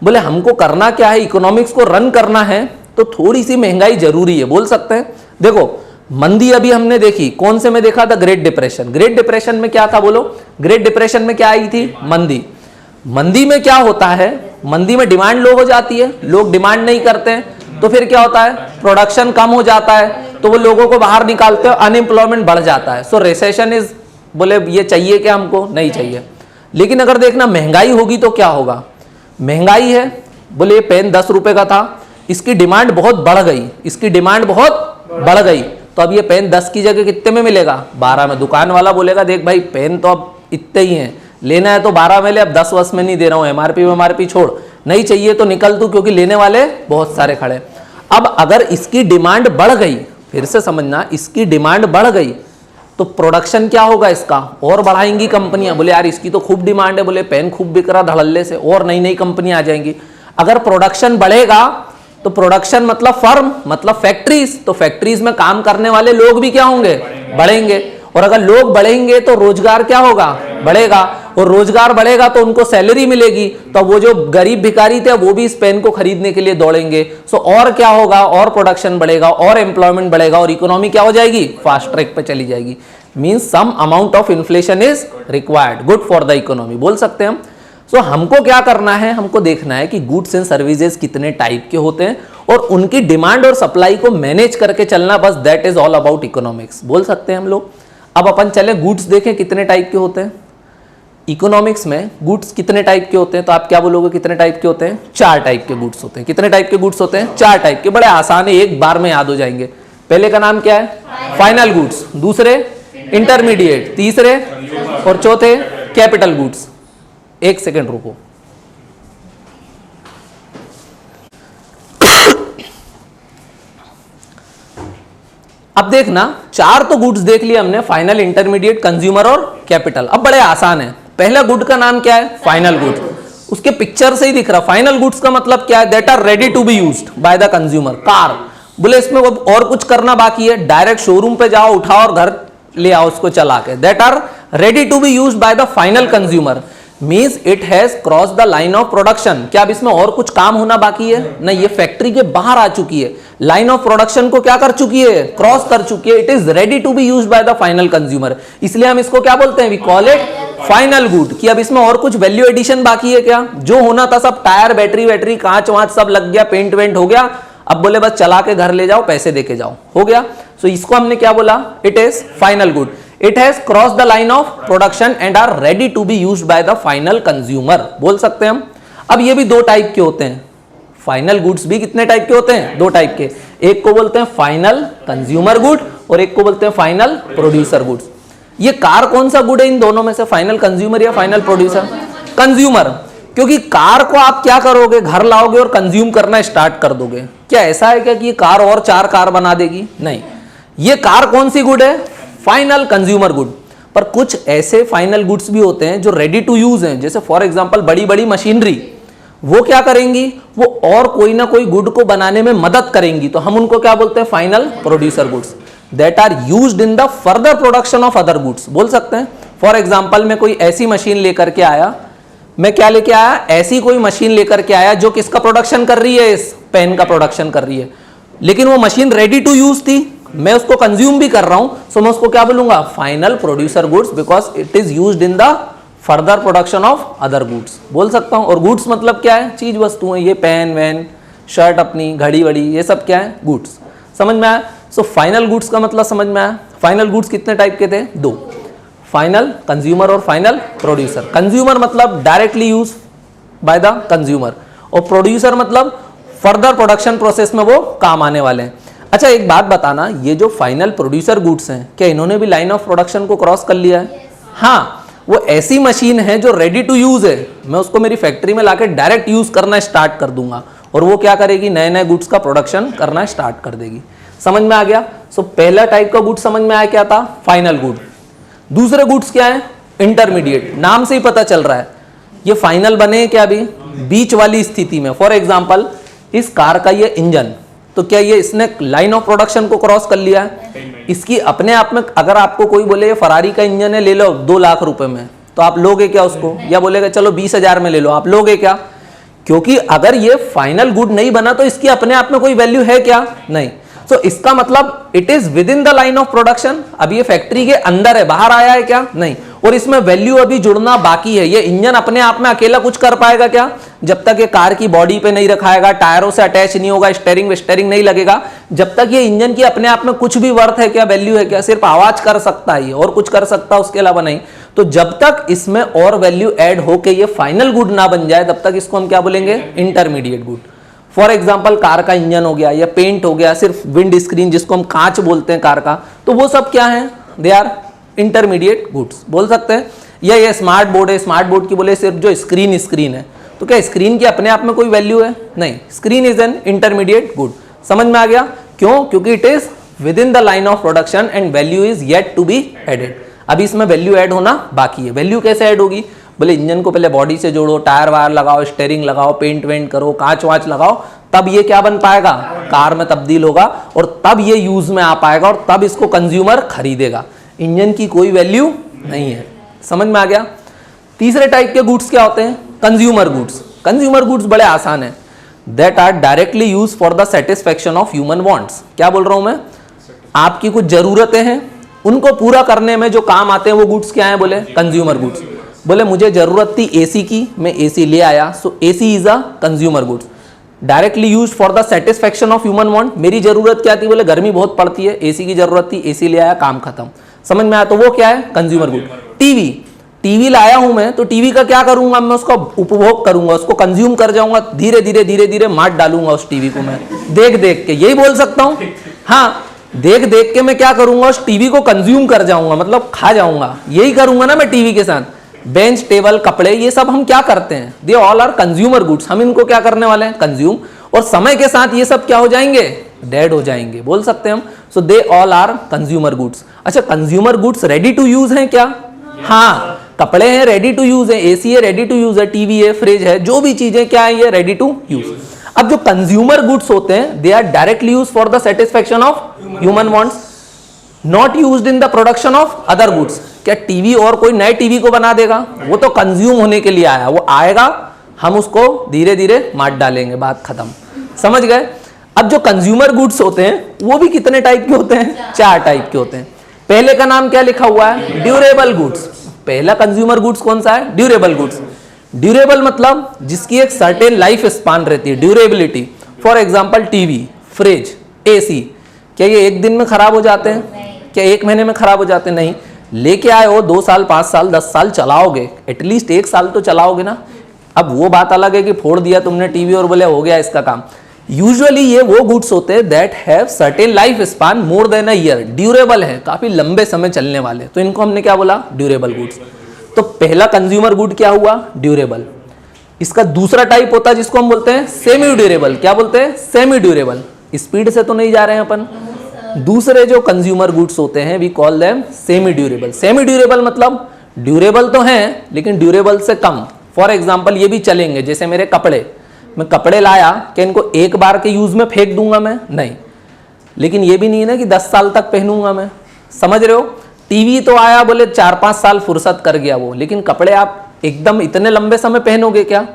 बोले हमको करना क्या है, इकोनॉमिक्स को रन करना है तो थोड़ी सी महंगाई जरूरी है, बोल सकते हैं। देखो मंदी अभी हमने देखी, कौन से में देखा था? Great depression. ग्रेट डिप्रेशन में क्या था बोलो? ग्रेट डिप्रेशन में क्या आई थी? मंदी। मंदी में क्या होता है, मंदी में डिमांड लो हो जाती है, लोग डिमांड नहीं करते हैं तो फिर क्या होता है, प्रोडक्शन कम हो जाता है तो वो लोगों को बाहर निकालते हैं, अनएम्प्लॉयमेंट बढ़ जाता है। सो रिसेशन इज, बोले ये चाहिए क्या हमको? नहीं चाहिए। लेकिन अगर देखना महंगाई होगी तो क्या होगा, महंगाई है, बोले ये पेन 10 रुपए का था, इसकी डिमांड बहुत बढ़ गई, इसकी डिमांड बहुत बढ़ गई तो अब ये पेन 10 की जगह कितने में मिलेगा? 12 में। दुकान वाला बोलेगा देख भाई पेन तो अब इतने ही हैं, लेना है तो 12 में ले, अब 10 वर्ष में नहीं दे रहा हूं, एमआरपी छोड़, नहीं चाहिए तो निकल तू, क्योंकि लेने वाले बहुत सारे खड़े। अब अगर इसकी डिमांड बढ़ गई, फिर से समझना, इसकी डिमांड बढ़ गई तो प्रोडक्शन क्या होगा इसका, और बढ़ाएंगी कंपनियां। बोले यार इसकी तो खूब डिमांड है, बोले पेन खूब बिक रहा धड़ल्ले से, और नई नई कंपनियां आ जाएंगी। अगर प्रोडक्शन बढ़ेगा तो प्रोडक्शन मतलब फर्म, मतलब फैक्ट्रीज, तो फैक्ट्रीज में काम करने वाले लोग भी क्या होंगे? बढ़ेंगे। और अगर लोग बढ़ेंगे तो रोजगार क्या होगा? बढ़ेगा। और रोजगार बढ़ेगा तो उनको सैलरी मिलेगी, तो वो जो गरीब भिखारी थे वो भी इस पेन को खरीदने के लिए दौड़ेंगे। सो और क्या होगा, और प्रोडक्शन बढ़ेगा, और एम्प्लॉयमेंट बढ़ेगा, और इकोनॉमी क्या हो जाएगी? फास्ट ट्रैक पे चली जाएगी। Means some amount of inflation is required, good for the economy, बोल सकते हैं हम। सो हमको क्या करना है, हमको देखना है कि गुड्स एंड सर्विसेज कितने टाइप के होते हैं और उनकी डिमांड और सप्लाई को मैनेज करके चलना, बस that is all about economics, बोल सकते हैं हम लोग। अब अपन चले गुड्स देखें कितने टाइप के होते हैं। इकोनॉमिक्स में गुड्स कितने टाइप के होते हैं, तो आप क्या बोलोगे कितने टाइप के होते हैं? 4 टाइप के गुड्स होते हैं। कितने टाइप के गुड्स होते हैं? 4 टाइप के, बड़े आसान है, एक बार में याद हो जाएंगे। पहले का नाम क्या है? फाइनल गुड्स, दूसरे इंटरमीडिएट, तीसरे और चौथे कैपिटल गुड्स। एक सेकेंड रुको। अब देखना, 4 तो गुड्स देख लिए हमने, फाइनल, इंटरमीडिएट, कंज्यूमर और कैपिटल। अब बड़े आसान है। पहला गुड का नाम क्या है? Final goods. उसके पिक्चर से ही दिख रहा। फाइनल गुड्स का मतलब क्या है? That are ready to be used by the consumer. Car, बोले इसमें और कुछ करना बाकी है, डायरेक्ट शोरूम पे जाओ, उठाओ और घर ले आओ उसको चला के। That are ready to be used by the final consumer, means it has cross the line of production. क्या अब इसमें और कुछ काम होना बाकी है? नहीं, ये फैक्ट्री के बाहर आ चुकी है, लाइन ऑफ प्रोडक्शन को क्या कर चुकी है? क्रॉस कर चुकी है। It is ready to be used by the final consumer, इसलिए हम इसको क्या बोलते हैं? We call it final good. कि अब इसमें और कुछ वैल्यू एडिशन बाकी है क्या? जो होना था सब, टायर, बैटरी, कांच वांच सब लग गया, पेंट वेंट हो गया, अब बोले बस चला के घर ले जाओ, पैसे देके जाओ, हो गया। सो इसको हमने क्या बोला? It is final good. It has crossed the line of production and are ready to be used by the final consumer, बोल सकते हैं हम। अब ये भी 2 टाइप के होते हैं। फाइनल गुड्स भी कितने टाइप के होते हैं? 2 टाइप के। एक को बोलते हैं फाइनल कंज्यूमर गुड और एक को बोलते हैं फाइनल प्रोड्यूसर गुड्स। ये कार कौन सा गुड है इन दोनों में से, फाइनल कंज्यूमर या फाइनल प्रोड्यूसर? कंज्यूमर, क्योंकि कार को आप क्या करोगे? घर लाओगे और कंज्यूम करना स्टार्ट कर दोगे। क्या ऐसा है क्या कि ये कार और 4 कार बना देगी? नहीं। ये कार कौन सी गुड है? Final consumer good. पर कुछ ऐसे फाइनल गुड्स भी होते हैं जो रेडी टू यूज हैं, जैसे फॉर एग्जांपल बड़ी बड़ी मशीनरी, वो क्या करेंगी? वो और कोई ना कोई गुड को बनाने में मदद करेंगी, तो हम उनको क्या बोलते हैं? Final producer goods, that are used in the further production of other goods, बोल सकते हैं। फॉर एग्जांपल मैं कोई ऐसी मशीन लेकर के आया, मैं क्या लेके आया? ऐसी कोई मशीन लेकर के आया जो किसका प्रोडक्शन कर रही है? इस पेन का प्रोडक्शन कर रही है, लेकिन वो मशीन रेडी टू यूज थी, मैं उसको कंज्यूम भी कर रहा हूं, सो मैं उसको क्या बोलूंगा? Final producer goods, because it is used in the further production of other goods, बोल सकता हूं। और गुड्स मतलब क्या है? चीज वस्तु है, ये पेन वैन, शर्ट अपनी, घड़ी वड़ी, ये सब क्या है? गुड्स। समझ में आया? सो फाइनल गुड्स का मतलब समझ में आया? फाइनल गुड्स कितने टाइप के थे? 2, फाइनल कंज्यूमर और फाइनल प्रोड्यूसर। कंज्यूमर मतलब directly use, bye the consumer, और प्रोड्यूसर मतलब फर्दर प्रोडक्शन प्रोसेस में वो काम आने वाले हैं। अच्छा एक बात बताना, ये जो फाइनल प्रोड्यूसर गुड्स हैं, क्या इन्होंने भी लाइन ऑफ प्रोडक्शन को क्रॉस कर लिया है? हाँ, वो ऐसी मशीन है जो रेडी टू यूज है, मैं उसको मेरी फैक्ट्री में लाके डायरेक्ट यूज करना स्टार्ट कर दूंगा और वो क्या करेगी, नए नए गुड्स का प्रोडक्शन करना स्टार्ट कर देगी। समझ में आ गया? सो पहला टाइप का गुड्स समझ में आया क्या था, फाइनल गुड। दूसरे गुड्स क्या है, इंटरमीडिएट। नाम से ही पता चल रहा है ये फाइनल बने क्या, अभी बीच वाली स्थिति में। फॉर एग्जाम्पल इस कार का ये इंजन, तो क्या ये इसने लाइन ऑफ प्रोडक्शन को क्रॉस कर लिया है? इसकी अपने आप में, अगर आपको कोई बोले ये फरारी का इंजन है, ले लो 2 लाख रुपए में, तो आप लोगे क्या उसको? या बोलेगा चलो 20,000 में ले लो, आप लोगे क्या? क्योंकि अगर ये फाइनल गुड नहीं बना तो इसकी अपने आप में कोई वैल्यू है क्या? नहीं। तो इसका मतलब it is within the line of production. अब ये फैक्ट्री के अंदर है, बाहर आया है क्या? नहीं। और इसमें वैल्यू अभी जुड़ना बाकी है। ये इंजन अपने आप में अकेला कुछ कर पाएगा क्या? जब तक ये कार की बॉडी पे नहीं रखाएगा, टायरों से अटैच नहीं होगा, स्टीयरिंग नहीं लगेगा, जब तक ये इंजन की अपने आप में कुछ भी वर्थ है क्या, वैल्यू है क्या? सिर्फ आवाज कर सकता है ये, और कुछ कर सकता है उसके अलावा नहीं। तो जब तक इसमें और वैल्यू ऐड होके ये फाइनल गुड ना बन जाए, तब तक इसको हम क्या बोलेंगे, intermediate good. For example car का इंजन हो गया या पेंट हो गया, सिर्फ विंड स्क्रीन जिसको हम कांच बोलते हैं कार का, तो वो सब क्या है, दे आर इंटरमीडिएट गुड्स बोल सकते हैं। या ये स्मार्ट बोर्ड है, स्मार्ट बोर्ड की बोले सिर्फ जो स्क्रीन है, तो क्या स्क्रीन की अपने आप में कोई वैल्यू है? नहीं। Screen is an intermediate good. समझ में आ गया? क्यों? क्योंकि it is within the line of production and value is yet to be added. अभी इसमें वैल्यू ऐड होना बाकी है। वैल्यू कैसे ऐड होगी? बोले इंजन को पहले बॉडी से जोड़ो, टायर वायर लगाओ, स्टीयरिंग लगाओ, पेंट वेंट करो, कांच वाच लगाओ, तब ये क्या बन पाएगा, कार में तब्दील होगा, और तब ये यूज में आ पाएगा, और तब इसको कंज्यूमर खरीदेगा। इंजन की कोई वैल्यू नहीं है। समझ में आ गया? तीसरे टाइप के गुड्स क्या होते हैं, कंज्यूमर गुड्स। कंज्यूमर गुड्स बड़े आसान है, that are directly use for the satisfaction of human wants. क्या बोल रहा हूं मैं? आपकी कुछ जरूरतें हैं, उनको पूरा करने में जो काम आते हैं वो गुड्स क्या है, बोले कंज्यूमर गुड्स। बोले मुझे जरूरत थी एसी की, मैं एसी ले आया, so AC is a consumer goods. Directly use for the satisfaction of human want, मेरी जरूरत क्या थी, बोले गर्मी बहुत पड़ती है, एसी की जरूरत थी, एसी ले आया, काम खत्म। समझ में आया? तो वो क्या है, कंज्यूमर गुड। टीवी लाया हूं मैं, तो टीवी का क्या करूंगा मैं, उसका उपभोग करूंगा, उसको कंज्यूम कर जाऊंगा, धीरे धीरे मार डालूंगा उस टीवी को मैं, देख देख के, यही बोल सकता हूं। हाँ, देख देख के मैं क्या करूंगा, उस टीवी को कंज्यूम कर जाऊंगा, मतलब खा जाऊंगा, यही करूंगा ना मैं टीवी के साथ। बेंच, टेबल, कपड़े, ये सब हम क्या करते हैं, they all are consumer goods. हम इनको क्या करने वाले हैं, कंज्यूम, और समय के साथ ये सब क्या हो जाएंगे, डेड हो जाएंगे, बोल सकते हैं हम। So they all are consumer goods. अच्छा, consumer goods ready to use हैं क्या? हाँ, कपड़े हैं रेडी टू यूज है, एसी है रेडी टू यूज है, टीवी है, फ्रिज है, जो भी चीजें क्या है ये रेडी टू यूज। अब जो कंज्यूमर गुड्स होते हैं, they are directly use for the satisfaction of human wants, not used in the production of other goods. क्या टीवी और कोई नए टीवी को बना देगा? वो तो कंज्यूम होने के लिए आया, वो आएगा, हम उसको धीरे धीरे मार डालेंगे, बात खत्म। समझ गए? अब जो कंज्यूमर गुड्स होते हैं वो भी कितने टाइप के होते हैं, 4 टाइप के होते हैं। पहले का नाम क्या लिखा हुआ है, ड्यूरेबल गुड्स। पहला कंज्यूमर गुड्स कौन सा है, ड्यूरेबल गुड्स। ड्यूरेबल मतलब जिसकी एक सर्टेन लाइफ स्पान रहती है, durability. For example TV, fridge, AC, क्या ये एक दिन में खराब हो जाते हैं? क्या 1 महीने में खराब हो जाते हैं? नहीं। लेके आए हो 2 साल, 5 साल, 10 साल चलाओगे, एटलीस्ट 1 साल तो चलाओगे ना। अब वो बात अलग है कि फोड़ दिया तुमने टीवी और बोले हो गया इसका काम। यूजुअली ये वो गुड्स होते हैं that have certain life span more than a year, durable है, काफी लंबे समय चलने वाले, तो इनको हमने क्या बोला, ड्यूरेबल गुड्स। तो पहला कंज्यूमर गुड क्या हुआ, ड्यूरेबल। इसका दूसरा टाइप होता है जिसको हम बोलते हैं सेमी ड्यूरेबल। क्या बोलते हैं, सेमी ड्यूरेबल। स्पीड से तो नहीं जा रहे हैं अपन। दूसरे जो कंज्यूमर गुड्स होते हैं we call them semi durable. Semi durable मतलब ड्यूरेबल तो हैं लेकिन ड्यूरेबल से कम। फॉर एग्जाम्पल ये भी चलेंगे, जैसे मेरे कपड़े, मैं कपड़े लाया, क्या इनको एक बार के यूज में फेंक दूंगा मैं? नहीं। लेकिन ये भी नहीं है ना कि 10 साल तक पहनूंगा मैं, समझ रहे हो। टीवी तो आया, बोले 4-5 साल फुर्सत कर गया वो, लेकिन कपड़े आप एकदम इतने लंबे समय पहनोगे क्या?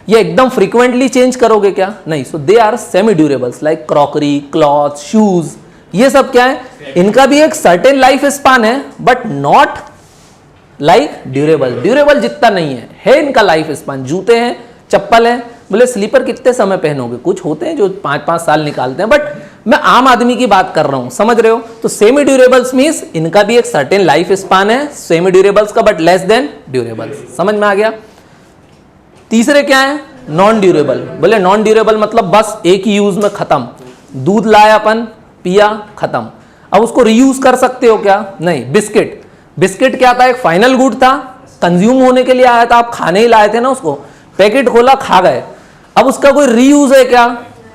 ये एकदम फ्रीक्वेंटली चेंज करोगे क्या? नहीं। So they are semi durables like crockery, cloth, shoes, ये सब क्या है, इनका भी एक सर्टेन लाइफ स्पान है but not like durable. Durable जितना नहीं है इनका लाइफ स्पान। जूते हैं, चप्पल है, बोले स्लीपर कितने समय पहनोगे? कुछ होते हैं जो 5-5 साल निकालते हैं, बट मैं आम आदमी की बात कर रहा हूं, समझ रहे हो। तो सेमी ड्यूरेबल्स मींस इनका भी एक सर्टेन लाइफ स्पान है सेमी ड्यूरेबल्स का, बट लेस देन ड्यूरेबल्स। समझ में आ गया? तीसरे क्या है, नॉन ड्यूरेबल। बोले नॉन ड्यूरेबल मतलब बस एक ही यूज में खत्म, दूध लाया अपन पिया खत्म, अब उसको रीयूज कर सकते हो क्या, नहीं। बिस्किट, बिस्किट क्या था, एक फाइनल गुड था, कंज्यूम होने के लिए आया था, आप खाने ही लाए थे ना उसको, पैकेट खोला खा गए, अब उसका कोई रीयूज है क्या,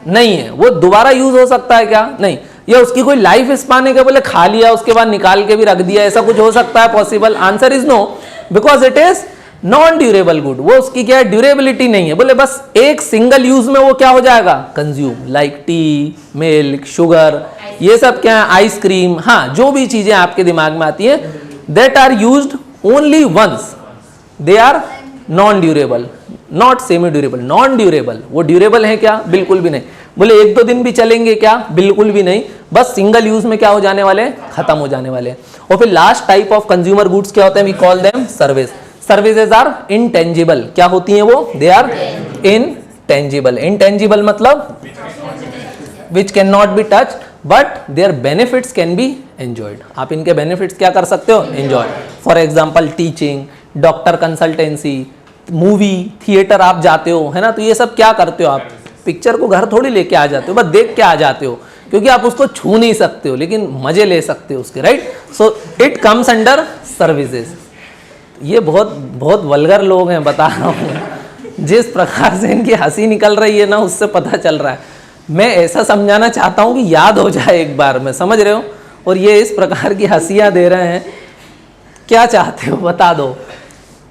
नहीं है। वो दोबारा यूज हो सकता है क्या, नहीं। या उसकी कोई लाइफ स्पान है क्या, बोले खा लिया उसके बाद निकाल के भी रख दिया, ऐसा कुछ हो सकता है possible, answer is no, because it is non durable good. वो उसकी क्या है, ड्यूरेबिलिटी नहीं है, बोले बस एक सिंगल यूज में वो क्या हो जाएगा, consume, like T, milk, sugar, ये सब क्या है, आइसक्रीम, हाँ जो भी चीजें आपके दिमाग में आती है, that are used only once, they are non durable, not semi durable, non durable. वो ड्यूरेबल है क्या, बिल्कुल भी नहीं। बोले एक दो दिन भी चलेंगे क्या, बिल्कुल भी नहीं, बस सिंगल यूज में क्या हो जाने वाले, खत्म हो जाने वाले। और फिर last type of consumer goods क्या होते हैं, we call them service. Services are intangible, क्या होती हैं वो, दे आर इनटेंजिबल। इनटेंजिबल मतलब which can not be touch but their benefits can be enjoyed. आप इनके बेनिफिट्स क्या कर सकते हो, enjoy. For example teaching, doctor consultancy, movie theatre आप जाते हो, है ना, तो ये सब क्या करते हो आप, पिक्चर को घर थोड़ी लेके आ जाते हो, बस देख के आ जाते हो, क्योंकि आप उसको छू नहीं सकते हो लेकिन मजे ले सकते हो उसके, right. So it comes under services. ये बहुत बहुत वल्गर लोग हैं, बता रहा हूँ, जिस प्रकार से इनकी हंसी निकल रही है ना, उससे पता चल रहा है। मैं ऐसा समझाना चाहता हूँ कि याद हो जाए एक बार में, समझ रहे हो, और ये इस प्रकार की हंसियाँ दे रहे हैं, क्या चाहते हो बता दो,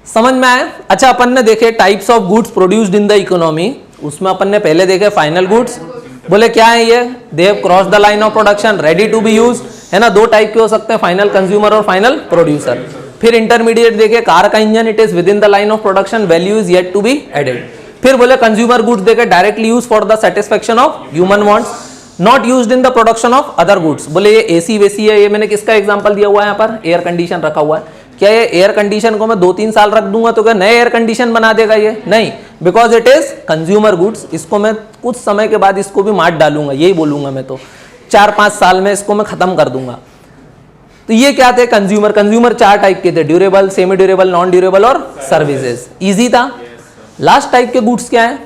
समझ में आए। अच्छा, अपन ने देखे types of goods produced in the economy, उसमें अपन ने पहले देखे फाइनल गुड्स। बोले क्या है ये, they have cross the line of production, ready to be use, है ना, दो टाइप के हो सकते हैं, फाइनल कंज्यूमर और फाइनल प्रोड्यूसर। फिर इंटरमीडिएट देखे, कार का engine, it is within the line of production, value is yet to be added. फिर बोले कंज्यूमर गुड्स देखे, directly use for the satisfaction of human wants, not used in the production of other goods. बोले ये AC वेसी है, ये मैंने किसका एग्जांपल दिया हुआ है यहाँ पर, एयर कंडीशन रखा हुआ है, क्या ये एयर कंडीशन को मैं 2-3 साल रख दूंगा तो क्या नए एयर कंडीशन बना देगा ये, नहीं, because it is consumer goods. इसको मैं कुछ समय के बाद इसको भी मार डालूंगा, यही बोलूंगा मैं तो, 4-5 साल में इसको मैं खत्म कर दूंगा। तो ये क्या थे, कंज्यूमर। कंज्यूमर 4 टाइप के थे, durable, semi durable, non durable और सर्विसेज। इजी था। लास्ट टाइप के गुड्स क्या है,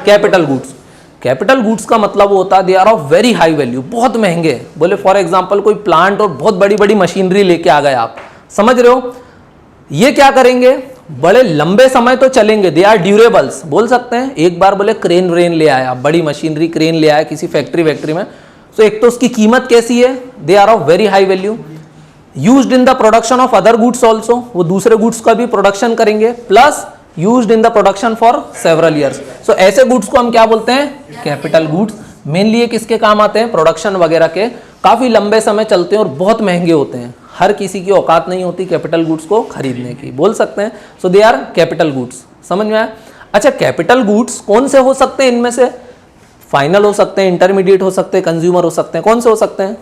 कैपिटल गुड्स। कैपिटल गुड्स का मतलब होता है they are of very high value, बहुत महंगे। बोले फॉर एग्जांपल कोई प्लांट और बहुत बड़ी बड़ी मशीनरी लेके आ गए आप, समझ रहे हो, ये क्या करेंगे, बड़े लंबे समय तो चलेंगे, दे आर ड्यूरेबल्स। बोल सकते हैं एक बार बोले क्रेन व्रेन ले आया, बड़ी मशीनरी क्रेन ले आया किसी फैक्ट्री में, तो एक तो उसकी कीमत कैसी है, they are of very high value. Used in the production of other goods also, वो दूसरे गुड्स का भी प्रोडक्शन करेंगे, plus used in the production for several years. So ऐसे गुड्स को हम क्या बोलते हैं, कैपिटल गुड्स। मेनली ये किसके काम आते हैं, प्रोडक्शन वगैरह के, काफी लंबे समय चलते हैं और बहुत महंगे होते हैं, हर किसी की औकात नहीं होती कैपिटल गुड्स को खरीदने की, बोल सकते हैं। सो दे आर कैपिटल गुड्स, समझ में आया। अच्छा, कैपिटल गुड्स कौन से हो सकते हैं, इनमें से फाइनल हो सकते हैं, इंटरमीडिएट हो सकते हैं, कंज्यूमर हो सकते हैं, कौन से हो सकते हैं,